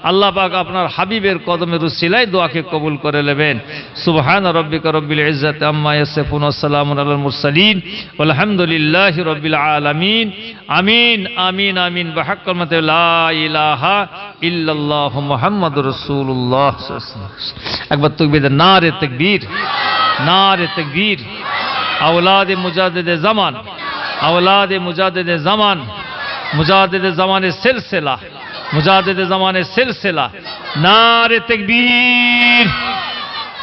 আল্লাহ পাক আপনার হাবিবের কদমের উসিলায় দোয়াকে কবুল করে নেবেন। সুবহান রাব্বিকা রব্বিল ইজ্জাতি আম্মা ইয়াসিফুন ওয়া সালামুন আলাল মুরসালিন ওয়ালহামদুলিল্লাহি রাব্বিল আলামিন। আমিন আমিন আমিন। বিহাক্কাতি লা ইলাহা ইল্লাল্লাহু মুহাম্মাদুর রাসূলুল্লাহ। একবার তাকবীর, নারে তাকবীর, নারে তাকবীর। আওলাদে মুজাদ্দিদে জামান, আওলাদে মুজাদ্দিদে জামান, মুজাদ্দিদে জামানের সিলসিলা, মুজাদ্দিদে জামানের সিলসিলা, নারে তাকবীর।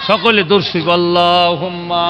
সকলে দরুদ শরীফ। আল্লাহুম্মা